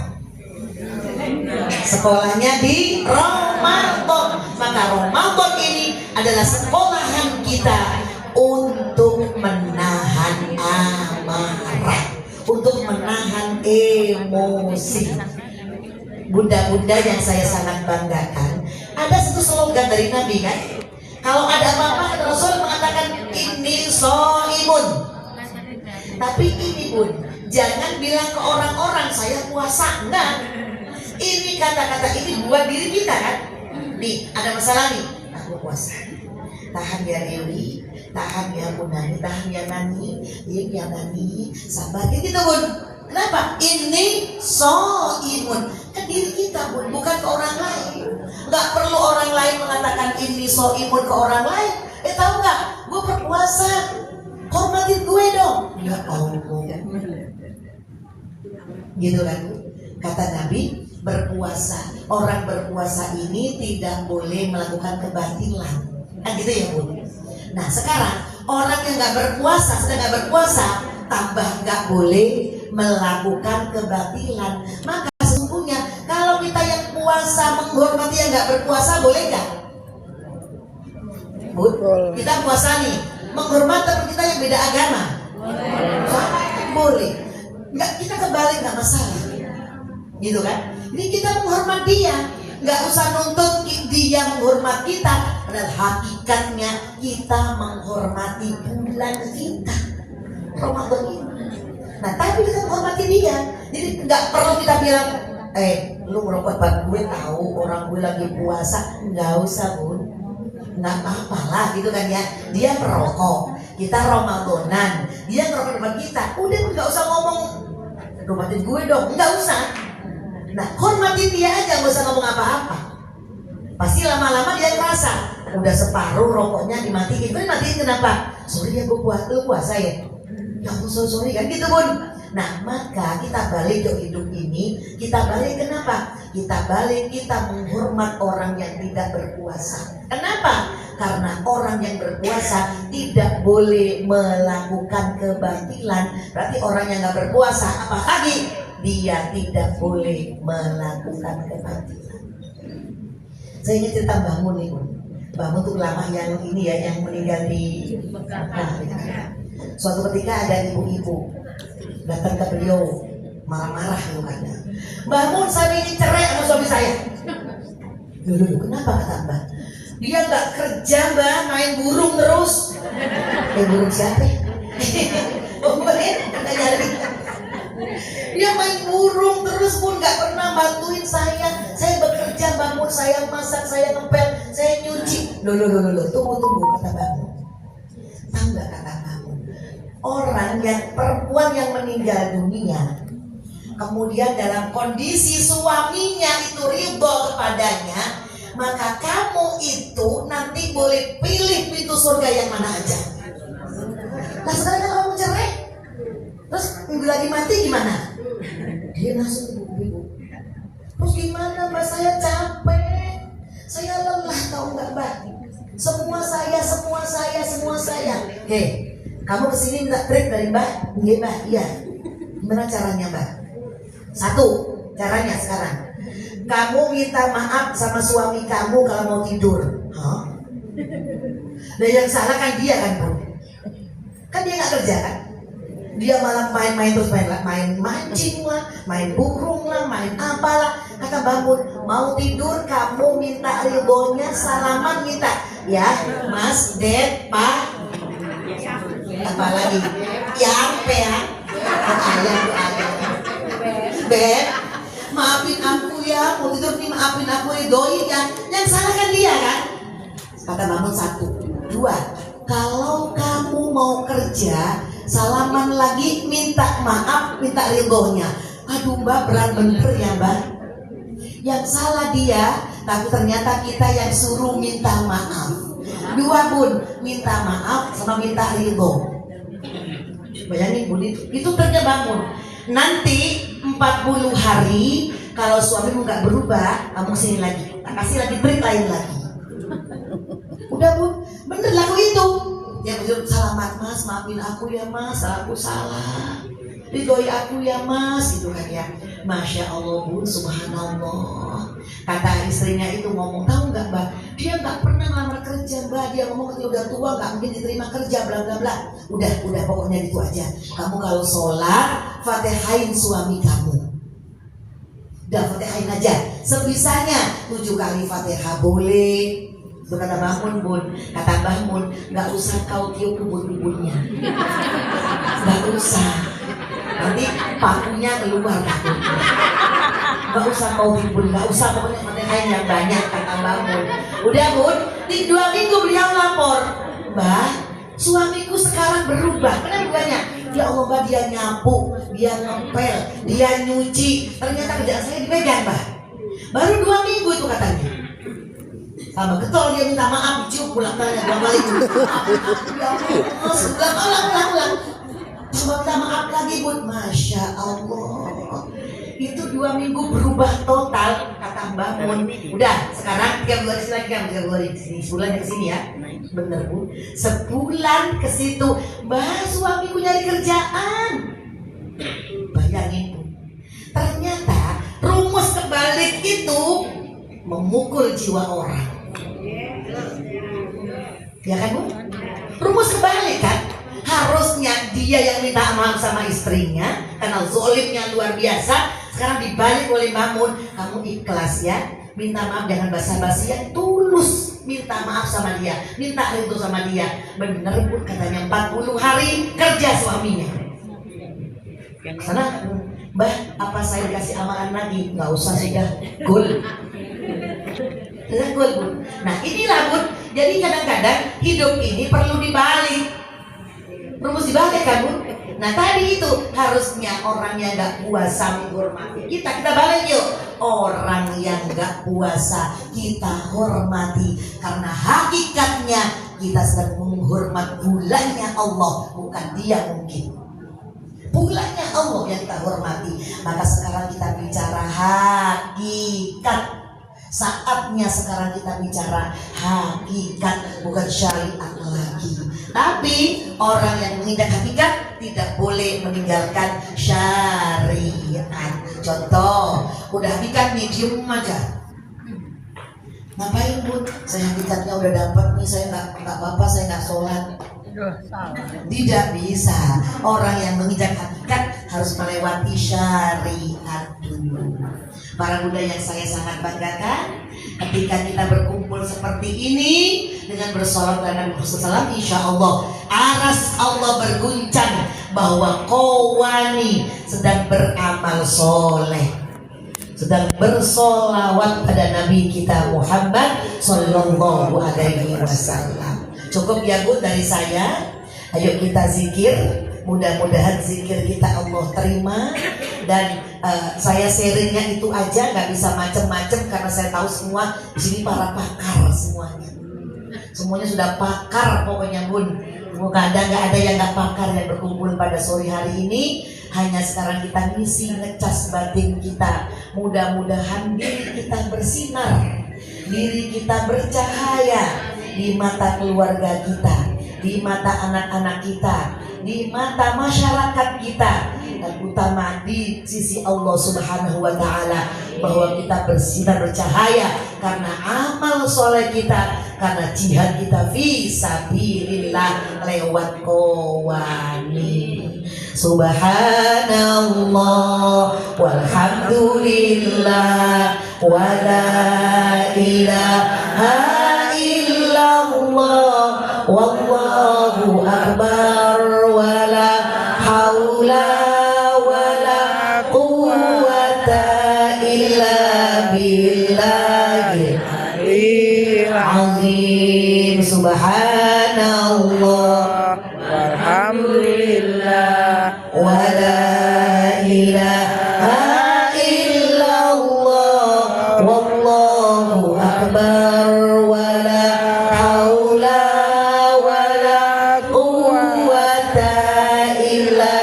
Sekolahnya di Ramadan. Maka Ramadan ini adalah sekolahan kita untuk menahan amarah, untuk menahan emosi. Bunda-bunda yang saya sangat banggakan, ada satu slogan dari Nabi kan? Kalau ada apa-apa, Rasul mengatakan ini soimun. Tapi ini Bun, jangan bilang ke orang-orang saya puasa, enggak. Ini kata-kata ini buat diri kita kan. Nih ada masalah nih, aku puasa. Tahan ya Dewi, tahan ya Bunani, tahan ya Nani, ya Nani, sabar ya gitu Bun. Kenapa? Ini imun ke diri kita Bun, bukan ke orang lain. Nggak perlu orang lain mengatakan ini imun ke orang lain. Tahu nggak? Gue berpuasa, hormatin gue dong. Ya Allah. Gitu kan? Kata Nabi, berpuasa. Orang berpuasa ini tidak boleh melakukan kebatilan. Kan gitu ya Bun. Nah sekarang orang yang nggak berpuasa, sedang nggak berpuasa, tambah nggak boleh melakukan kebatilan. Maka sesungguhnya kalau kita yang puasa menghormati yang nggak berpuasa, boleh nggak? Bun, kita puasa nih, menghormati teman kita yang beda agama, boleh. Nggak, kita kebalik nggak masalah, gitu kan? Jadi kita menghormati dia, nggak usah nuntut dia menghormat kita. Padahal hakikatnya kita menghormati bulan kita, Ramadan ini. Nah tapi kita menghormati dia, jadi nggak perlu kita bilang, lu merokok buat gue tahu orang gue lagi puasa, nggak usah Bun, nggak apa-apa lah gitu kan ya. Dia perokok, kita Ramadanan, dia ngerokok depan kita, udah nggak usah ngomong hormatin gue dong, nggak usah. Nah hormatin dia aja, nggak usah ngomong apa-apa. Pasti lama-lama dia ngerasa udah separuh rokoknya dimatiin. Gue matiin kenapa? Sorry ya gue puasa ya. Ya aku sorry kan gitu Bun. Nah maka kita balik ke hidup ini, kita balik kenapa? Kita balik, kita menghormat orang yang tidak berpuasa. Kenapa? Karena orang yang berpuasa tidak boleh melakukan kebatilan. Berarti orang yang nggak berpuasa apa lagi? Dia tidak boleh melakukan kebatilan. Saya ingin cerita Mbah Mun nih Bun. Mbah Mun tuh ulama yang ini ya, yang meninggal di Mekah. Suatu ketika ada ibu-ibu datang ke beliau marah-marah mukanya. Mbah Mun, saya ingin cerai sama suami saya. Loh, kenapa kata Mbah? Dia nggak kerja Mbah, main burung terus. Burung siapa? Oh boleh, nggak nyari. Dia main burung terus Bun, nggak pernah bantuin saya. Saya bekerja Mbah Mun, saya masak, saya ngepel, saya nyuci. Loh, tunggu kata Mbah Mun. Tahu nggak kata Mbah Mun? Orang yang perempuan yang meninggal dunia, kemudian dalam kondisi suaminya itu ridho kepadanya, maka kamu itu nanti boleh pilih pintu surga yang mana aja. Nah sekarang kalau kamu cerai, terus minggu lagi mati gimana? Dia langsung ibu-ibu. Terus gimana Mbak, saya capek, saya lelah, tahu nggak Mbak? Semua saya. Oke, kamu kesini minta trik dari Mbak? Iya Mbak, iya. Gimana caranya Mbak? Satu, caranya sekarang. Kamu minta maaf sama suami kamu kalau mau tidur. Hah? Dan yang salah kan dia kan Bun? Kan dia nggak kerja kan? Dia malah main-main terus main mancing lah, main burung lah, main apalah. Kata Mbak Mun, mau tidur kamu minta ridhonya, salaman minta. Ya, Mas, Ded, Pak, apa lagi? Yang ya, ayam. Beb, maafin aku ya, mau tidur nih maafin aku, ridhoin ya. Yang salah kan dia kan? Kata Mbak Mun, satu, dua. Kalau kamu mau kerja, salaman lagi, minta maaf, minta ridhonya. Aduh Mbak, berat bener ya Mbak. Yang salah dia, tapi ternyata kita yang suruh minta maaf. Dua Bun, minta maaf sama minta ridho. Bayangin Bun, itu ternyata bangun. Nanti 40 hari kalau suamimu nggak berubah, kamu sini lagi, tak kasih lagi trik lain lagi. Udah Bun, bener lagu itu. Ya betul, selamat Mas, maafin aku ya Mas, aku salah. Ridhoi aku ya Mas, gitu kan ya. Masya Allah Bun, subhanallah. Kata istrinya itu ngomong, tahu nggak Mbak? Dia nggak pernah ngelamar kerja Mbak. Dia ngomong ketika udah tua nggak mungkin diterima kerja, bla bla bla. Udah pokoknya gitu aja. Kamu kalau sholat, fatihain suami kamu. Udah fatihain aja. Sebisanya 7 kali fatihah boleh. Itu kata Mbah Mun, kata Mbah Mun, nggak usah kau tiup ubun-ubunnya, nggak usah. Nanti pakunya keluar takutnya. Gak usah kau Bun, gak usah, pokoknya fatihah yang banyak kata Mbak Mun. Udah Bun, di 2 minggu beliau lapor, Mbak, suamiku sekarang berubah. Kenapa berubahnya? Ya Allah Mbak, dia nyapu, dia ngepel, dia nyuci. Ternyata kerjaan saya dipegang Mbak. Baru 2 minggu itu katanya. Sama getol dia minta maaf, dicium pulang tanya 2 kali. Ya Allah, ulang. Coba minta maaf lagi Bun. Masya Allah, itu 2 minggu berubah total kata Mbak Mun. Udah sekarang 3 bulan lagi kan, 3 bulan di sini, sebulan ke sini ya. Bener Bu, sebulan ke situ Mbak, suamiku nyari kerjaan. Bayangin Bu, ternyata rumus kebalik itu memukul jiwa orang. Ya kan Bu? Rumus kebalik kan? Harusnya dia yang minta maaf sama istrinya karena zolimnya luar biasa. Sekarang dibalik oleh Mbak Mun, kamu ikhlas ya, minta maaf, jangan basa-basi ya, tulus minta maaf sama dia, minta ridho sama dia. Bener Bu, katanya 40 hari kerja suaminya. Sana Mbak, apa saya dikasih amalan lagi? Nggak usah, sudah gol. Sudah gol Bu. Nah inilah Bu, jadi kadang-kadang hidup ini perlu dibalik. Rumus dibalik kan Bu? Nah tadi itu harusnya orang yang gak puasa menghormati kita balik yuk. Orang yang gak puasa kita hormati, karena hakikatnya kita sedang menghormat bulannya Allah, bukan dia mungkin. Bulannya Allah yang kita hormati. Maka sekarang kita bicara hakikat. Saatnya sekarang kita bicara hakikat, bukan syariat lagi. Tapi orang yang menginjak hakikat tidak boleh meninggalkan syariat. Contoh, udah hakikat nih, diem aja. Ngapain Bun? Saya hakikatnya udah dapat nih, saya nggak apa-apa, saya nggak sholat. Tidak bisa. Orang yang menginjak hakikat harus melewati syariat dulu. Para Bunda yang saya sangat banggakan, ketika kita berkumpul seperti ini dengan bersolat kepada Nabi Muhammad SAW, insya Allah aras Allah berguncang bahwa Qawani sedang beramal soleh, sedang bersolawat pada Nabi kita Muhammad Sallallahu Alaihi Wasallam. Cukup ya Bu dari saya. Ayo kita zikir. Mudah-mudahan zikir kita Allah terima. Dan saya sharingnya itu aja, nggak bisa macem-macem karena saya tahu semua di sini para pakar semuanya. Semuanya sudah pakar pokoknya Bun. Kadang nggak ada yang nggak pakar yang berkumpul pada sore hari ini. Hanya sekarang kita misi ngecas batin kita. Mudah-mudahan diri kita bersinar, diri kita bercahaya di mata keluarga kita, di mata anak-anak kita, di mata masyarakat kita, dan utama di sisi Allah Subhanahu wa Ta'ala, bahwa kita bersinar bercahaya karena amal soleh kita, karena jihad kita fi sabilillah lewat Qawani. Subhanallah walhamdulillah wa la ilaha illallah wallahu akbar wa la haula wa la quwwata illa billahil azim. Subhanallah walhamdulillah wa la ilaha illallah wallahu akbar wa la haula wa la quwwata illa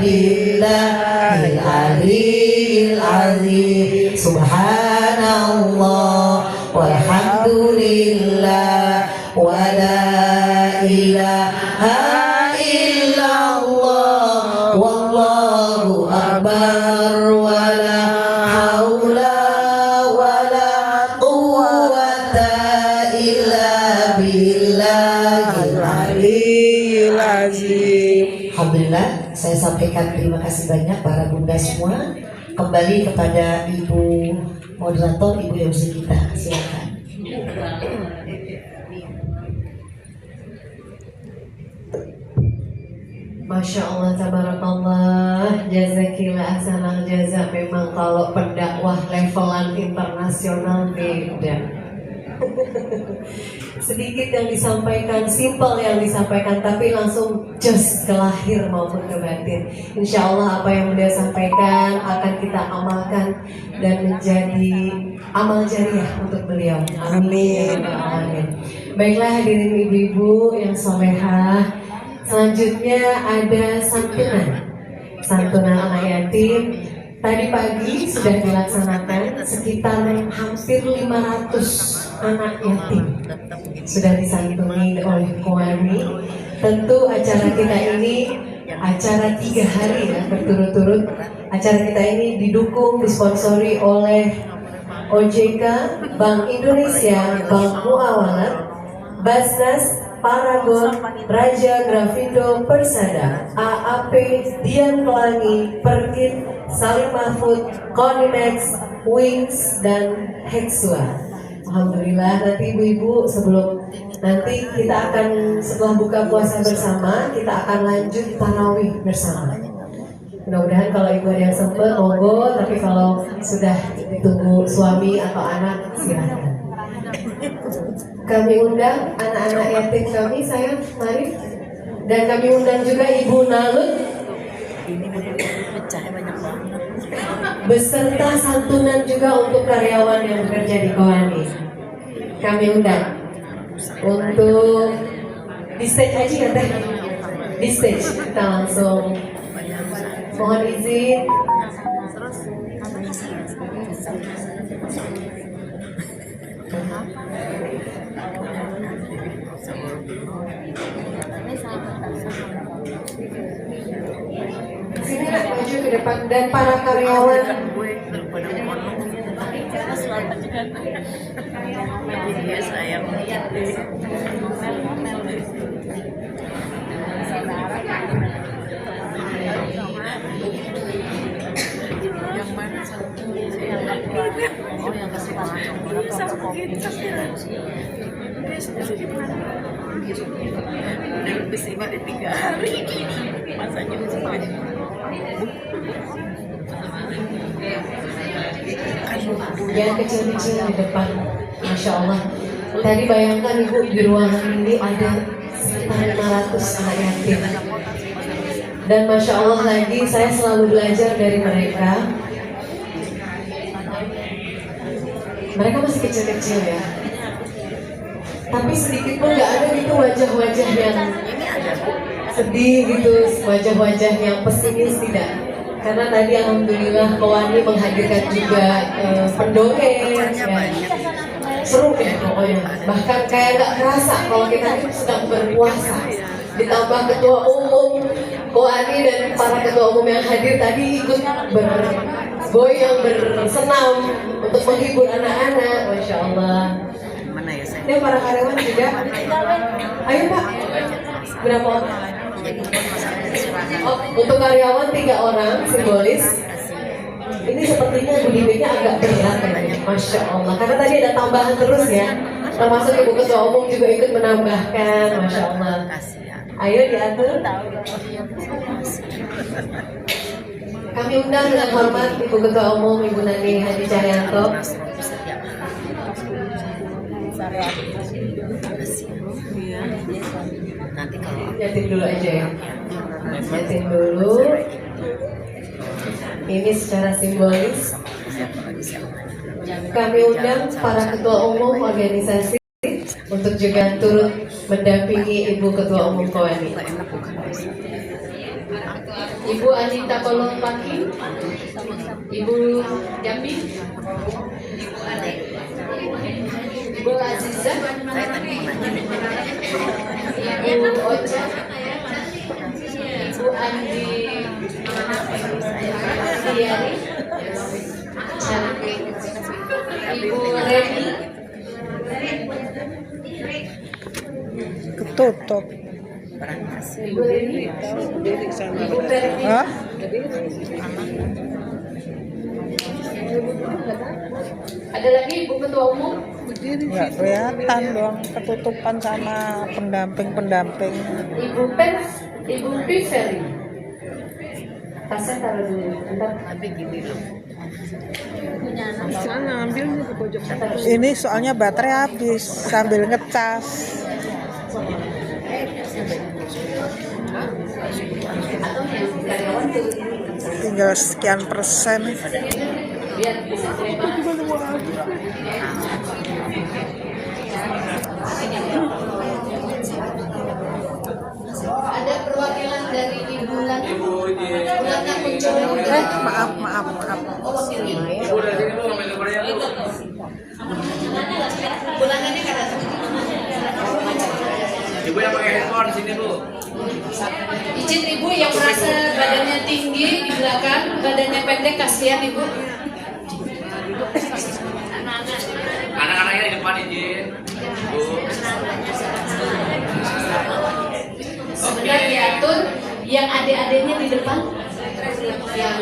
billahil aliyyil azim. Subhanallah walhamdulillah wa la ilaha illallah wallahu akbar wa la haula wa la quwwata illa billahil aliyyil azim. Alhamdulillah, saya sampaikan terima kasih banyak para bunda semua. Kembali kepada Ibu moderator, Ibu MC kita, silakan. Masya Allah, tabarakallah, jazakillah ahsanal jaza. Memang kalau pendakwah levelan internasional beda. Sedikit yang disampaikan, simpel yang disampaikan, tapi langsung just ke lahir maupun ke batin. Insya Allah apa yang beliau sampaikan akan kita amalkan dan menjadi amal jariah untuk beliau. Amin. Amin. Baiklah hadirin ibu-ibu yang solehah, selanjutnya ada santunan anak yatim. Tadi pagi sudah dilaksanakan sekitar hampir 500 anak yatim sudah disantuni oleh Kowani. Tentu acara kita ini acara 3 hari ya berturut-turut. Acara kita ini didukung, disponsori oleh OJK, Bank Indonesia, Bank Muawalat, Basnas, Paragon, Raja Grafindo Persada, AAP, Dian Pelangi, Perkit, Salim Mahfud, Konimex, Wings, dan Hexua. Alhamdulillah, nanti ibu-ibu sebelum nanti kita akan setelah buka puasa bersama, kita akan lanjut tarawih bersama. Mudah-mudahan kalau ibu ada yang sempat monggo, tapi kalau sudah ditunggu suami atau anak silakan. Kami undang anak-anak yatim kami, saya mari, dan kami undang juga Ibu Nalut beserta santunan juga untuk karyawan yang bekerja di Kowani. Kami undang untuk di stage aja ya teh, di stage kita langsung mohon izin. Sini nak maju ke depan dan para karyawan. Yang kecil-kecil di depan, Masya Allah. Tadi bayangkan ibu di ruangan ini ada sekitar 500 anak yatim. Dan Masya Allah lagi saya selalu belajar dari mereka. Mereka masih kecil-kecil ya. Tapi sedikit pun nggak ada gitu wajah-wajah yang sedih gitu, wajah-wajah yang pesimis, tidak. Karena tadi alhamdulillah Kowani menghadirkan juga pendongeng ya. Seru deh pokoknya. Bahkan kayak nggak kerasa kalau kita ini sedang berpuasa. Ditambah ketua umum Kowani dan para ketua umum yang hadir tadi ikut bergoyang, bersenam untuk menghibur anak-anak. Masya Allah. Dan para karyawan juga. Ayo Pak. Berapa orang? Oh, untuk karyawan 3 orang simbolis. Ini sepertinya budidayanya agak berat ya, Masya Allah. Karena tadi ada tambahan terus ya. Termasuk Ibu Ketua Umum juga ikut menambahkan, Masya Allah. Ayo diatur. Kami undang dengan hormat Ibu Ketua Umum Ibu Nani Hadi Cahyanto. Yatim dulu aja ya. Yatim dulu. Ini secara simbolis. Kami undang para ketua umum organisasi untuk juga turut mendampingi Ibu Ketua Umum Kowani. Ibu Anita Kolong Paki, Ibu Jambi, Ibu Aziza, Ibu Ocha, Ibu Andi Siari, Ibu Remi, Ketutup. Ibu Remi, Ibu Remi. Hah? Ada lagi Ibu Ketua Umum? Nggak kelihatan dong, ketutupan sama pendamping-pendamping. Ibu Pens, Ibu Piveri. Tasnya taruh dulu. Ntar. Sana ambilnya ke pojok sana. Ini soalnya baterai habis sambil ngecas. Tinggal sekian persen. Biar bisa terima. Ada perwakilan dari Ibu Lana. Lana Kuncoro. Maaf. Oh, wakilnya. Ibu dari sini Bu, ambil nomornya Bu. Ibu Lananya kan ada. Ibu yang pakai handphone di sini Bu. Izin Ibu yang merasa badannya tinggi di belakang, badannya pendek, kasihan Ibu. Anak-anaknya di depan izin. Bu. Sebentar diatur yang adik-adiknya di depan. Yang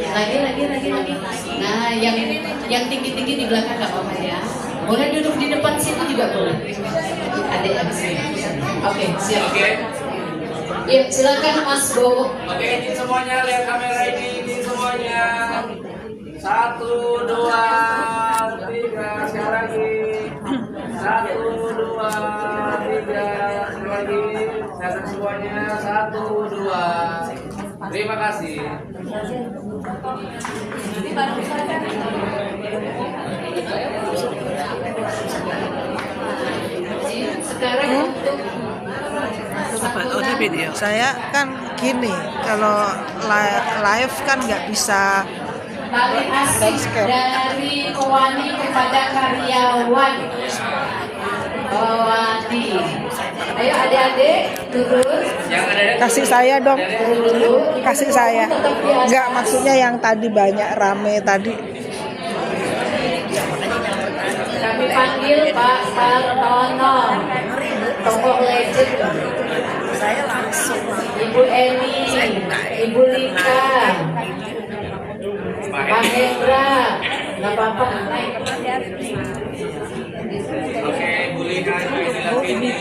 dari lagi. Nah, yang tinggi-tinggi di belakang nggak apa-apa ya. Boleh duduk di depan situ juga boleh. Adik-adik sini. Oke, siap. Oke. Ya, silakan Mas Bowo. Oke, izin semuanya lihat kamera ini, izin semuanya. 1, 2, 3, sekali lagi. 1, 2, 3, sekali lagi. Catat semuanya. 1, 2. Terima kasih. Sekarang untuk Saya kan gini, kalau live kan nggak bisa. tali asik dari Kowani kepada karyawan. Kowani. Ayo adik-adik turun. Yang ada Kasih saya dong, Dulu. kasih saya. Nggak, maksudnya yang tadi banyak rame tadi. Kami panggil Pak Sartono, tokoh legend. Ibu Eni, Ibu Lika, Pak Hendra, nggak apa-apa naik. Oke, Bu Lika, ini.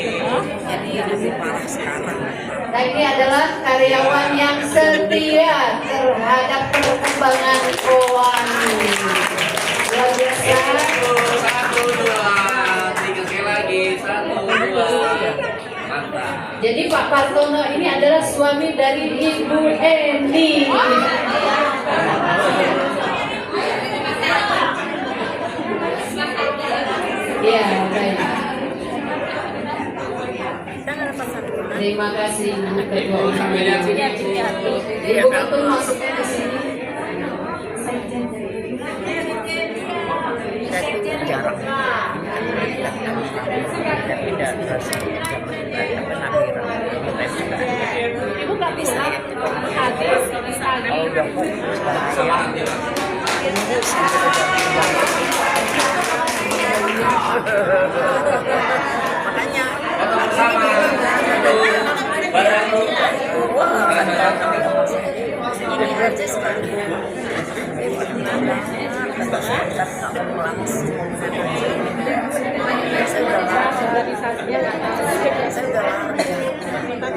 Nah ini adalah karyawan yang setia terhadap perkembangan Kowani. Luar biasa. 1, 2, 3 sekali lagi. 1, 2. Mantap. Jadi Pak Partono ini adalah suami dari Ibu Eni. Ya, baik. Terima kasih Ibu Ketua Umum. Ibu Ketua masuknya ke sini. Ibu nggak bisa habis Sama nanti lah. Foto bersama. Badan lu.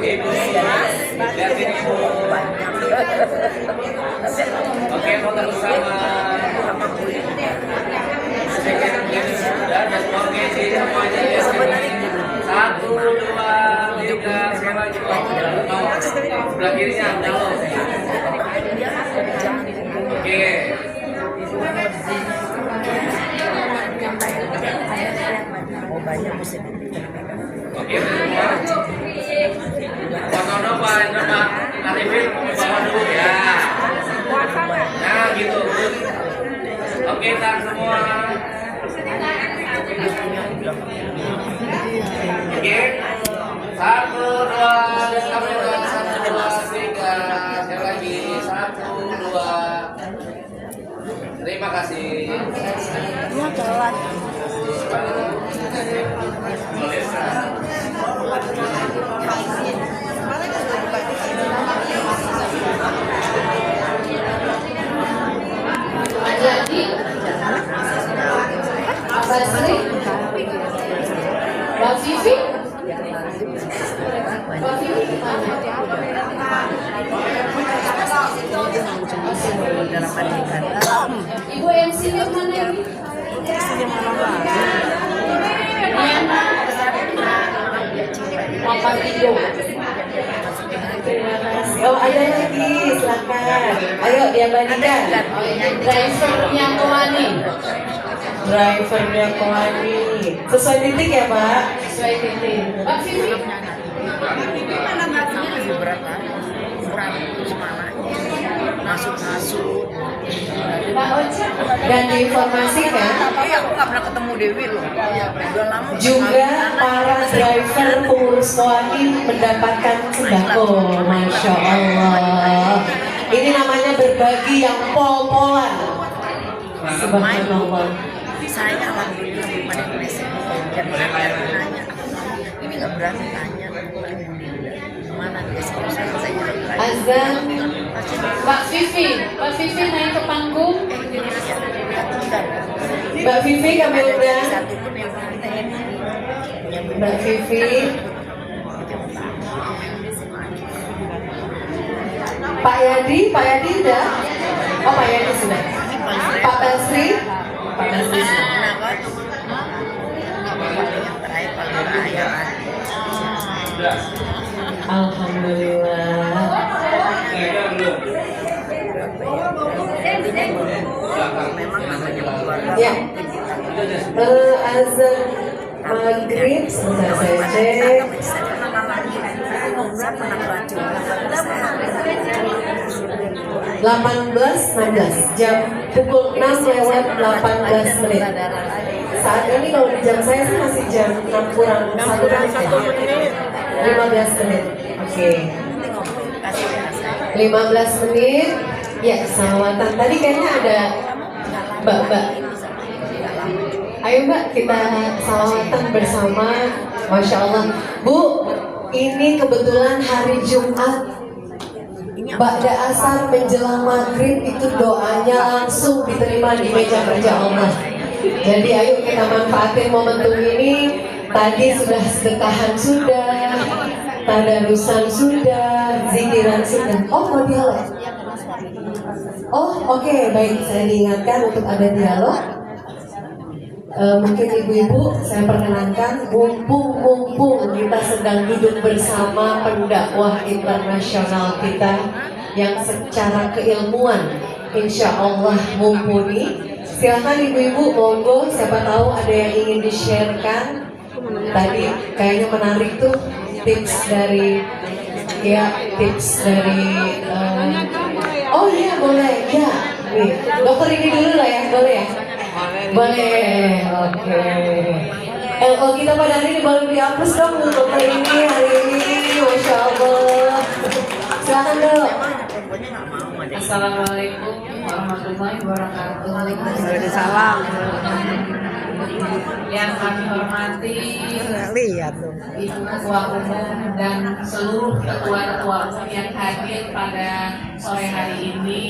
Ibu, lihat ini Ibu. Oke, foto bersama. Dan oke sih semuanya ya. 1, 2, 3, sekali lagi. Sebelah kirinya jauh. Oke. Oke, semua. Foto dong, Pak. Arifin bawa dulu ya. Nah, gitu. Oke, tak semua. Oke. 1, 2, dan kamera 1, 2, 3. Sekali lagi 1, 2. Terima kasih. ya jalan. Jadi Basri, Mbak Vivi, Mbak Vivi, Ibu MC-nya mana ini? Papa Tido. Oh, ada lagi, silakan. Ayo, diabadikan. Drivernya Kowani. Drivernya Kowani. Sesuai titik ya, Pak? Sesuai titik. Pak Vivi. Masuk Pak Ocha. Dan diinformasikan tapi aku nggak pernah ketemu Dewi loh. Udah lama juga para driver pengurus Kowani mendapatkan sembako. Masya Allah. Ini namanya berbagi yang pol-polan. Subhanallah. saya alhamdulillah belum ada yang mesej dan saya nanya ini nggak berani tanya mana biasanya saya Azan. Pak Vivi naik ke panggung. Mbak Vivi kami undang. satu pun yang Mbak Vivi. Pak Yadi udah? Oh, Pak Yadi sudah. Pak Basri. kenapa yang terakhir paling raya Alhamdulillah. memang namanya keluarga Ya. Azan maghrib sebentar saya cek. saya pernah baca 18.16 jam pukul 6 lewat 18 menit. Saat ini kalau di jam saya sih masih jam 6 kurang 1 menit. 15 menit. Oke. 15 menit. Ya, salawatan. Tadi kayaknya ada Mbak. Ayo Mbak, kita salawatan bersama. Masya Allah. Bu, ini kebetulan hari Jumat. Ba'da asar menjelang maghrib itu doanya langsung diterima di meja kerja Allah. Jadi ayo kita manfaatin momentum ini. Tadi sudah sedekahan sudah, tadarusan sudah, zikiran sudah. Oh, mau dialog? Oh, oke, baik. Saya diingatkan untuk ada dialog. Mungkin ibu-ibu saya perkenankan, mumpung kita sedang duduk bersama pendakwah internasional kita yang secara keilmuan insya Allah mumpuni. Silakan ibu-ibu, monggo, siapa tahu ada yang ingin di-sharekan. Tadi kayaknya menarik tuh tips dari oh iya boleh ya. Nih, dokter ini dulu lah ya, boleh ya? Boleh, oke. LO kita pada hari ini boleh dihapus dong dokter ini hari ini, Masya Allah. Silakan dok. Assalamualaikum warahmatullahi wabarakatuh. Waalaikumsalam. Yang kami hormati Lihat tuh. Ibu Ketua Umum dan seluruh ketua-ketua umum yang hadir pada sore hari ini.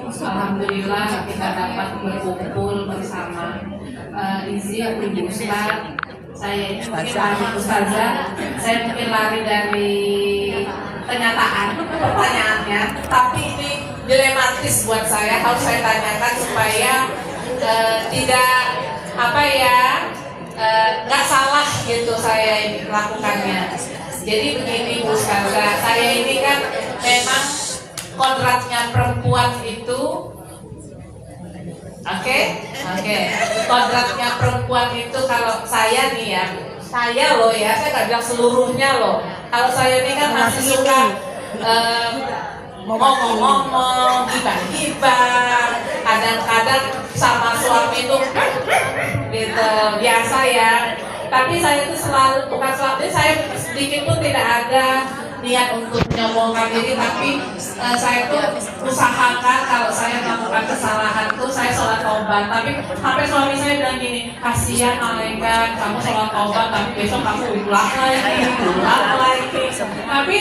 Alhamdulillah kita dapat berkumpul bersama. Izin Ibu Ustaz, saya ini mungkin lari Ustazah, saya mungkin lari dari kenyataan pertanyaannya, tapi ini dilematis buat saya, harus saya tanyakan supaya tidak nggak salah gitu saya melakukannya. Jadi begini Bu Ustazah, saya ini kan memang kodratnya perempuan itu oke. Kodratnya perempuan itu kalau saya nih ya, saya nggak bilang seluruhnya loh. Kalau saya ini kan masih suka ngomong-ngomong, gibah-gibah, kadang-kadang sama suami itu gitu, biasa ya. Tapi saya itu selalu, bukan selalu, saya sedikit pun tidak ada niat untuk menyombongkan diri, tapi saya tuh usahakan kalau saya melakukan kesalahan tuh saya sholat taubat. Tapi sampai suami saya bilang gini, kasihan malaikat, kamu sholat taubat tapi besok kamu ulang lagi. Tapi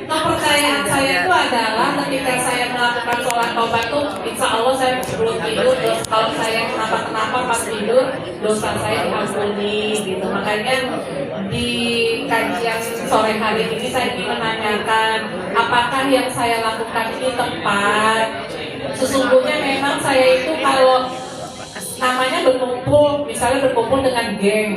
kepercayaan saya itu adalah ketika saya melakukan sholat taubat tuh insya Allah saya sebelum tidur, terus kalau saya kenapa pas tidur dosa saya diampuni gitu. Makanya di kajian sore hari ini saya ingin menanyakan apakah yang saya lakukan ini tepat. Sesungguhnya memang saya itu kalau namanya berkumpul, misalnya berkumpul dengan geng,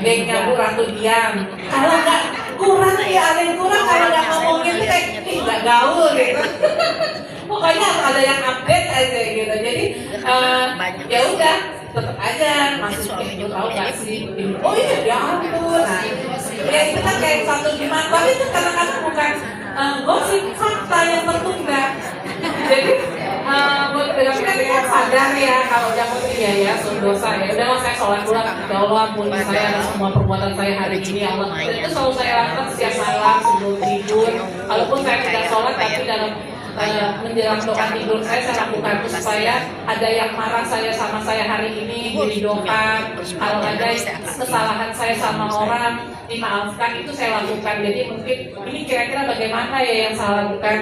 gengnya Bu Ratu Dian. Kalau nggak kurang ya ada yang kurang, kalau nggak ngomongin tuh kayak ini nggak gaul gitu. Pokoknya ada yang update aja gitu. Jadi ya udah tetap aja masih itu tahu nggak sih? Oh iya ya ampun. Nah, ya itu kan kayak satu gimana, tapi itu karena kan bukan gosip, fakta yang tertunda. Jadi tapi kan kita sadar ya kalau udah iya ya dosa ya udah saya sholat dulu ya Allah ampuni saya atas semua perbuatan saya hari ini ya Allah. Itu selalu saya lakukan setiap malam sebelum tidur. Walaupun saya tidak sholat tapi dalam menjelang doa tidur saya lakukan itu supaya ada yang marah saya sama saya hari ini diridhokan. Kalau ada kesalahan saya sama orang dimaafkan, itu saya lakukan. Jadi mungkin ini kira-kira bagaimana ya yang saya lakukan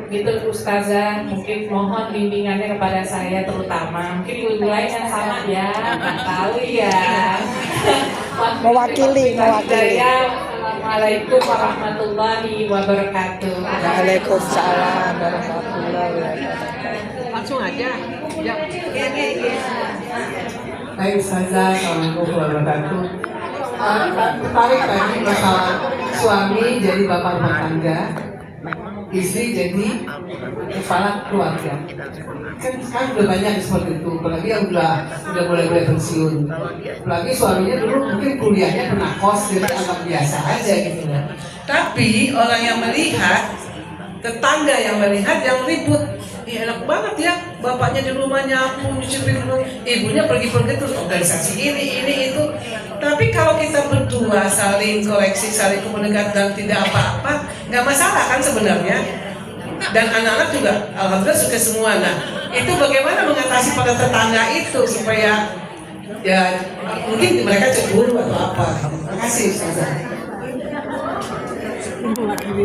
gitu Ustazah. Mungkin mohon bimbingannya kepada saya terutama. Mungkin ibu-ibu lain yang sama ya, nggak tahu ya. Mewakili. Assalamualaikum warahmatullahi wabarakatuh. Waalaikumsalam warahmatullahi wabarakatuh. Langsung aja. Ya. Hai Ustazah, Assalamualaikum warahmatullahi wabarakatuh. Tertarik tadi masalah suami jadi bapak rumah tangga, istri jadi kepala keluarga. Kan sekarang udah banyak seperti itu, apalagi yang udah mulai pensiun. Apalagi suaminya dulu mungkin kuliahnya pernah kos, jadi anggap biasa aja gitu ya. Tapi orang yang melihat, tetangga yang melihat yang ribut, enak banget ya, bapaknya di rumahnya aku nyuci piring, ibunya pergi-pergi terus organisasi ini itu. Tapi kalau kita berdua saling koreksi, saling mendekat dan tidak apa-apa, nggak masalah kan sebenarnya. Dan anak-anak juga alhamdulillah suka semua. Nah, itu bagaimana mengatasi pada tetangga itu supaya ya mungkin mereka cemburu atau apa. Terima kasih Ustazah.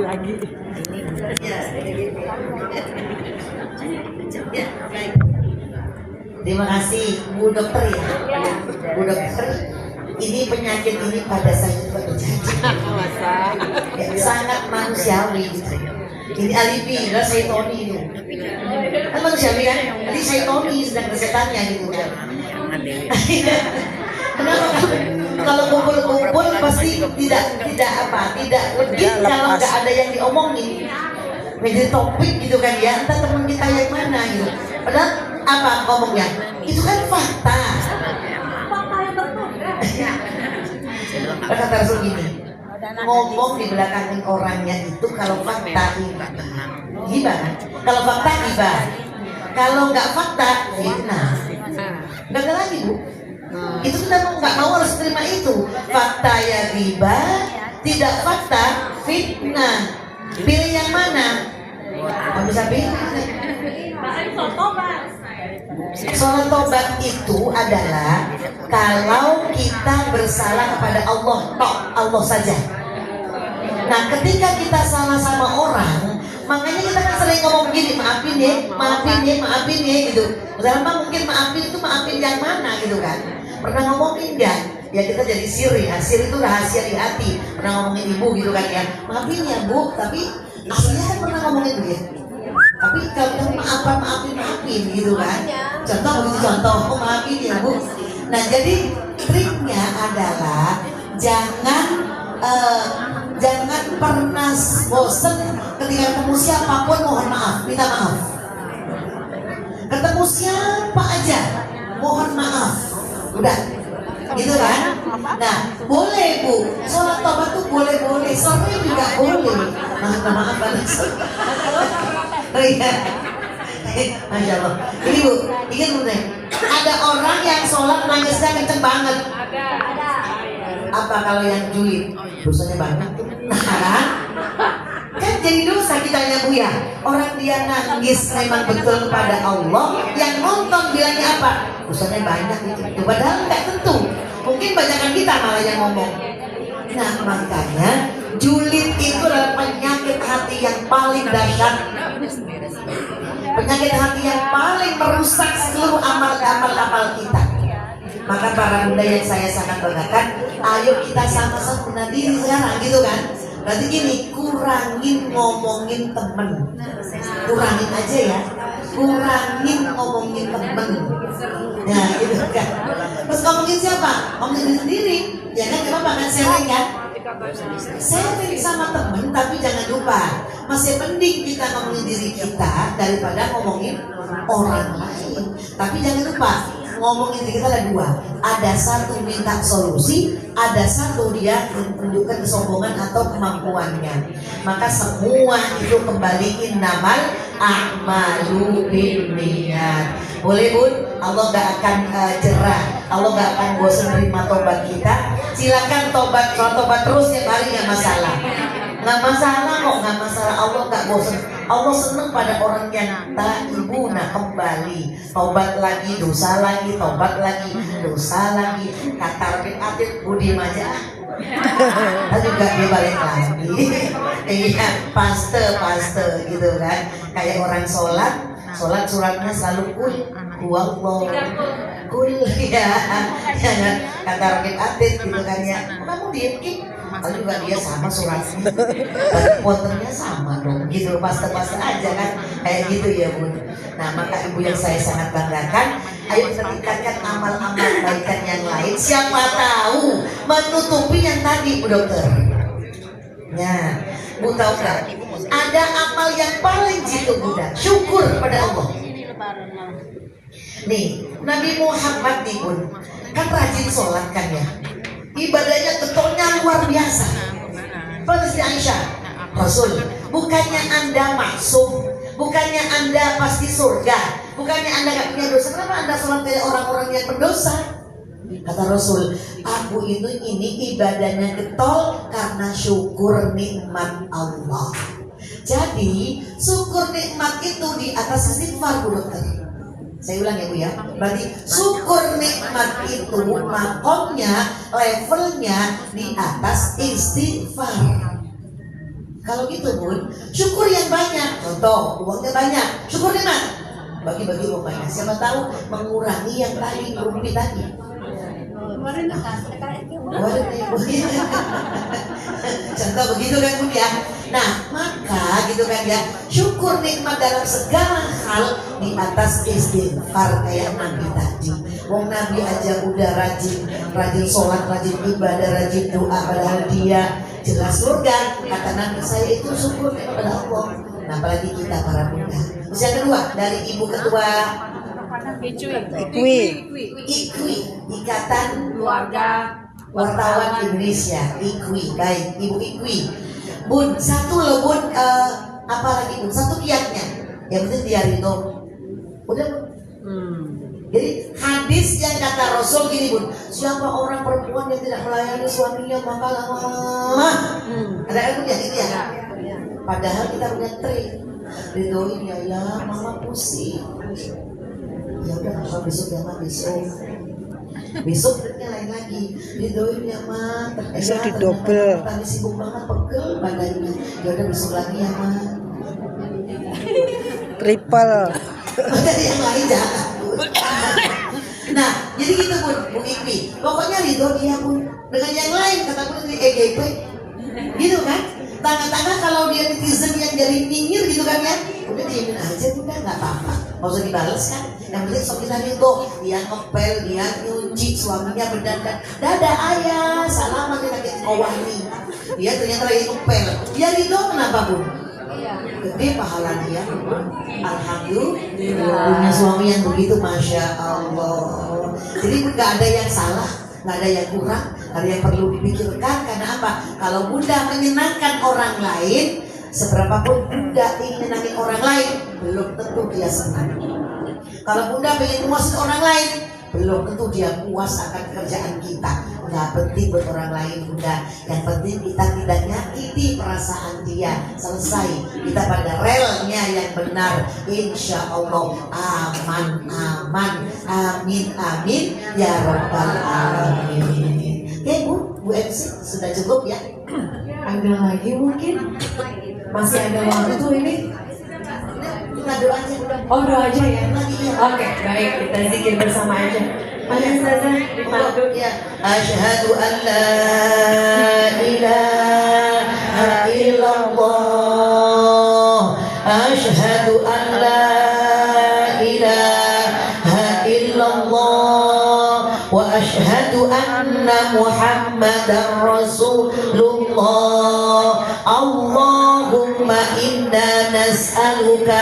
Lagi. Terima kasih Bu Dokter ya. Bu Dokter, ini penyakit ini pada saya juga terjadi. Ya, sangat manusiawi. Ini alibi, adalah saya Tony itu. Kan manusiawi kan? Jadi saya Tony sedang kesetannya gitu kan. Kenapa? Kalau kumpul-kumpul pasti tidak lebih kalau nggak ada yang diomongin. Menjadi topik gitu kan ya, entah teman kita yang mana gitu. Padahal apa ngomongnya? Itu kan fakta. Fakta yang tertunda. Kata Rasul gini, ngomong di belakangin orangnya itu kalau fakta gibah. Kalau fakta gibah. Kalau nggak fakta fitnah. Nggak ada lagi Bu. Itu kita nggak mau harus terima itu. Fakta ya gibah, tidak fakta fitnah. Pilih yang mana? Nggak bisa pilih. Sholat tobat itu adalah kalau kita bersalah kepada Allah, Allah saja. Nah, ketika kita salah sama orang, makanya kita kan sering ngomong begini, maafin ya gitu. Padahal mungkin maafin itu maafin yang mana gitu kan? Pernah ngomongin enggak? Ya kita jadi siri, siri itu rahasia di hati. Pernah ngomongin ibu gitu kan ya, maafin ya Bu, tapi aslinya kan pernah ngomongin begitu. Tapi kalau maafin gitu kan. Contoh, maafin ya Bu. Nah jadi triknya adalah jangan pernah bosen ketika ketemu siapapun mohon maaf, minta maaf. Ketemu siapa aja mohon maaf. Udah gitu kan. Nah boleh Bu, sholat tobat tuh boleh, sering juga boleh. Maaf oh iya. Masya Allah. Ini Bu, ingat Bu nih, ada orang yang sholat nangisnya kenceng banget. Ada. Apa kalau yang julid? Dosanya banyak tuh. Kan jadi dosa kitanya Bu ya. Orang dia nangis memang betul kepada Allah, yang nonton bilangnya apa? Dosanya banyak itu. Padahal nggak tentu. Mungkin banyakan kita malah yang ngomong. Nah makanya julid itu adalah penyakit hati yang paling dahsyat. Penyakit hati yang paling merusak seluruh amal kita. Maka para bunda yang saya sangat banggakan, ayo kita sama-sama benar diri sekarang gitu kan. Berarti gini, kurangin ngomongin temen, kurangin aja ya, kurangin ngomongin temen. Ya gitu kan. Terus ngomongin siapa? Ngomongin diri sendiri. Ya kan, kenapa kan sharing kan? Sharing sama temen, tapi jangan lupa masih mending kita ngomongin diri kita daripada ngomongin orang lain. Tapi jangan lupa ngomongin diri kita ada dua. Ada satu minta solusi, ada satu dia menunjukkan kesombongan atau kemampuannya. Maka semua itu kembaliin namal a'malu binniyat. Boleh bun, Allah gak akan jerah, Allah gak akan bosan terima tobat kita. Silakan tobat, kalau tobat terus tiap hari gak masalah. Gak masalah kok, gak masalah. Allah gak bosan. Allah senang pada orang yang taibuna kembali, tobat lagi, dosa lagi, tobat lagi, dosa lagi. Kata Rabbi Atid, Budi Maja, dan juga dia balik lagi. Iya, paste gitu kan. Kayak orang sholat suratnya selalu kul ya, jangan kata Rabbi Atid gitu kan ya. Kamu diem kalau juga dia sama suratnya, ponternya sama dong, gitu paste aja kan, kayak gitu ya bun. Nah maka ibu yang saya sangat banggakan, ayo meningkatkan amal-amal kebaikan yang lain. Siapa tahu menutupi yang tadi bu dokter. Ya, bu tahu kan? Ada amal yang paling jitu bunda, syukur pada Allah. Nih Nabi Muhammad nih bun, kan rajin sholat kan ya. Ibadahnya getolnya luar biasa. Pada Siti Aisyah, Rasul, bukannya Anda maksum, bukannya Anda pasti surga, bukannya Anda gak punya dosa, kenapa Anda sholat kayak orang-orang yang berdosa? Kata Rasul, aku ini ibadahnya getol karena syukur nikmat Allah. Jadi syukur nikmat itu di atas istighfar bu dokter. Saya ulang ya bu ya. Berarti syukur nikmat itu makomnya, levelnya di atas istighfar. Kalau gitu bun, syukur yang banyak. Contoh, uangnya banyak, syukur nikmat, bagi-bagi uang banyak. Siapa tahu mengurangi yang tadi rumpi tadi. Contoh begitu kan bun ya. Nah maka gitu kan ya, syukur nikmat dalam segala hal di atas istighfar kayak Nabi tadi. Wong Nabi aja udah rajin sholat, rajin ibadah, rajin doa, padahal dia jelas surga. Kata Nabi, saya itu syukur kepada Allah. Nah apalagi kita para bunda. Terus yang kedua dari ibu ketua IKWI, Ikatan Keluarga Wartawan Indonesia, IKWI. Baik, Ibu IKWI. Bun, satu loh bun, apa lagi bun? Satu kiatnya, yang penting dia ridho. Udah bun. Jadi hadis yang kata Rasul gini bun, siapa orang perempuan yang tidak melayani suaminya maka lama. Ada kan bun ya gitu ya. Padahal kita punya trik, ridhoin ya mama pusing. Ya udah mama besok ya mama besok triknya lain lagi, ridhoin ya ma, besok didobel, tadi sibuk banget pegel badannya, ya udah besok lagi ya ma, triple. Dari yang lain jangan bun. Nah jadi gitu bun, Bu Ikwi, pokoknya ridho dia bun, dengan yang lain kata bun di EGP, gitu kan? Tangan-tangan kalau dia netizen yang jadi nyinyir gitu kan ya, udah diemin aja udah nggak apa-apa, nggak usah dibales kan. Yang penting sok kita ridho, dia ngepel, dia nyuci, suaminya berdandan, dadah ayah, salaman kita ke kawani. Dia ternyata lagi ngepel, dia ridho kenapa bun? Gede pahala dia, alhamdulillah punya suami yang begitu, masya Allah. Jadi nggak ada yang salah, nggak ada yang kurang, nggak ada yang perlu dipikirkan. Karena apa? Kalau bunda menyenangkan orang lain, seberapapun bunda ingin menyenangkan orang lain, belum tentu dia senang. Kalau bunda pengen puasin orang lain, belum tentu dia puas akan pekerjaan kita. Nggak penting buat orang lain bunda, yang penting kita tidak nyakiti perasaan dia. Selesai, kita pada relnya yang benar, insya Allah aman, amin ya rabbal alamin. Oke Bu MC sudah cukup ya? Ada lagi mungkin? Masih ada waktu ini? Kita doa aja udah. Oh doa aja ya? Lagi ya. Oke baik, kita zikir bersama aja. Ya. Asyhadu an la ilaha illallah. Asyhadu an la ilaha illallah wa asyhadu anna Muhammadar Rasulullah. Allahumma inna nas'aluka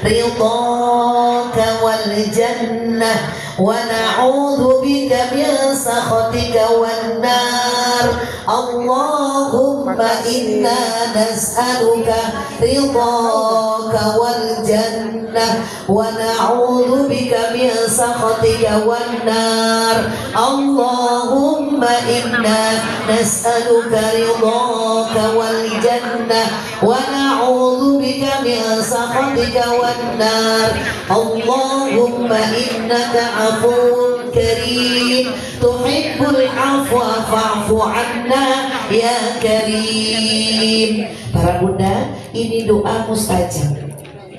ridhaka wal jannah wa na'udzu bika min sakhatika wan nar. Allahumma inna nas'aluka ridhaka wal jannah wa na'udzu bika min sakhatika wan nar. Allahumma inna nas'aluka ridhaka wal jannah wa na'udzu bika min sakhatika wan nar. Allahumma innaka afuwwun karim tuhibbul afwa fa'fu anna ya karim. Para bunda, ini doa mustajab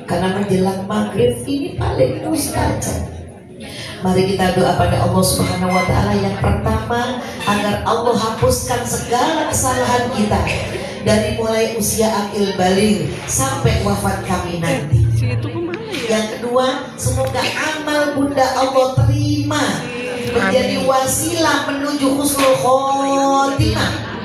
karena menjelang maghrib ini paling mustajab. Mari kita doa pada Allah Subhanahu wa Ta'ala. Yang pertama, agar Allah hapuskan segala kesalahan kita dari mulai usia akil baligh sampai wafat kami nanti. Yang kedua, semoga amal bunda Allah terima, menjadi wasilah menuju husnul khotimah.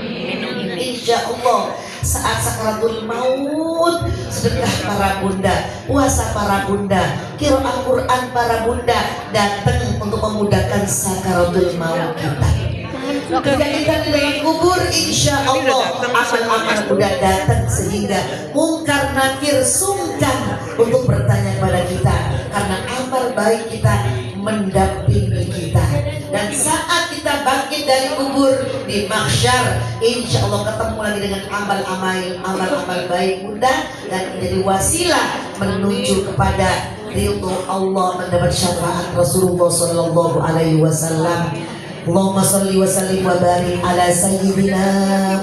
Insya Allah saat sakaratul maut, sedekah para bunda, puasa para bunda, qiraat Quran para bunda datang untuk memudahkan sakaratul maut kita. Ketika kita di dalam kubur, insya Allah amal-amal bunda datang sehingga mungkar nakir sungkan untuk bertanya kepada kita, karena amal baik kita mendampingi kita. Dan saat kita bangkit dari kubur di mahsyar, insya Allah ketemu lagi dengan amal-amal baik bunda, dan menjadi wasilah menuju kepada ridho Allah, mendapat syafaat Rasulullah Sallallahu Alaihi Wasallam. Allahumma salli wa sallim wa barik ala sayyidina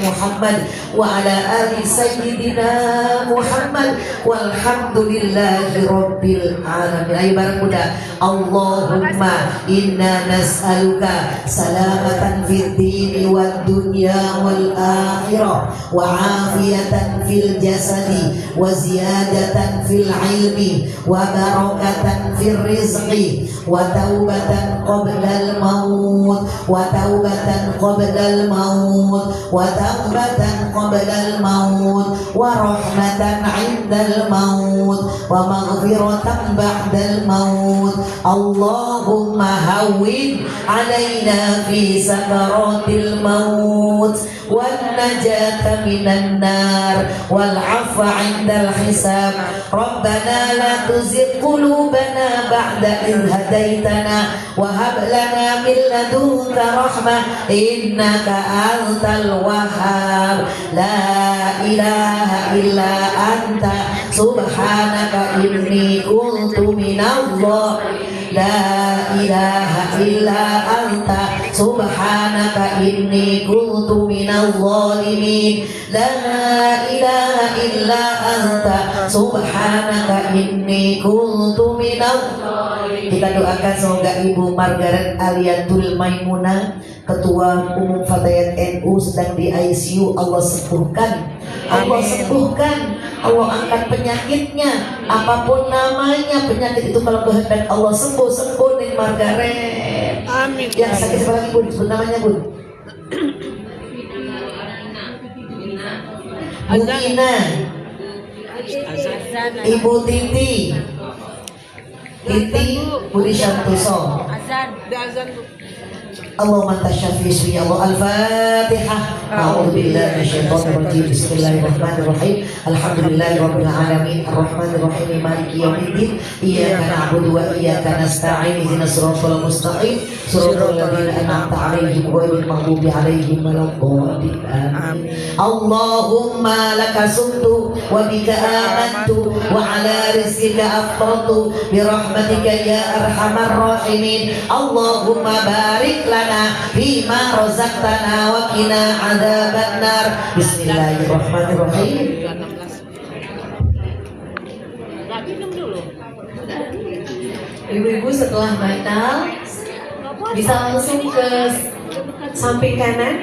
Muhammad wa ala ali sayyidina Muhammad walhamdulillahi rabbil alamin. Ayo bareng bunda. Allahumma inna nas'aluka salamatan fid dini wad dunya wal akhirah wa afiyatan fil jasadi wa ziyadatan fil ilmi wa barakatan fil rizqi wa taubatan qabla al maut wa taubatan qabla al maut wa taubatan qabla al maut wa rahmatan 'inda al maut wa maghfiratan ba'da al maut. Allahumma hawwin 'alaina fi sakaratil maut wan najata minan nar wal 'afwa 'indal hisab. Rabbana la tuzigh qulubana ba'da idh hadaitana wa hab lana min ladunka rahmah innaka antal wahhab. La ilaha illa anta subhanaka inni kuntu minadh dhalimin. La ilaha illa anta subhanaka inni kuntu minadh dhalimin. La ilaha illa anta subhanaka inni kuntu minadh dhalimin. Kita doakan semoga Ibu Margaret Aliatul Maimunah, Ketua Umum Fatayat NU, sedang di ICU. Allah sembuhkan, Allah sembuhkan, Allah angkat penyakitnya, apapun namanya penyakit itu, kalau kehendak Allah sembuh nih Margaret. Amin. Yang sakit siapa lagi bun? Sebut namanya bun. Bu Ina, Ibu Titi, Budi Syamtuso. Allahumma anta syafi'i ya Allah. Al-Fatihah. A'udzubillahi minasyaitonir rajim. Bismillahirrahmanirrahim. Alhamdulillahirabbil alamin. Arrahmanir rahim. Maliki yaumiddin. Iyyaka na'budu wa iyyaka nasta'in. Ihdinas siratal mustaqim. Siratal ladzina an'amta 'alaihim ghairil maghdubi 'alaihim waladdallin. Amin. Allahumma laka sumtu wa bika amantu wa 'ala rizqika aftartu bi rahmatika ya arhamar rahimin. Allahumma barik lana bima razaqtana wa qina adzabannar. Bismillahirrahmanirrahim. Ibu-ibu setelah batal Bisa langsung ke samping kanan,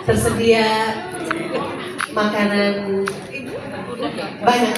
tersedia makanan banyak.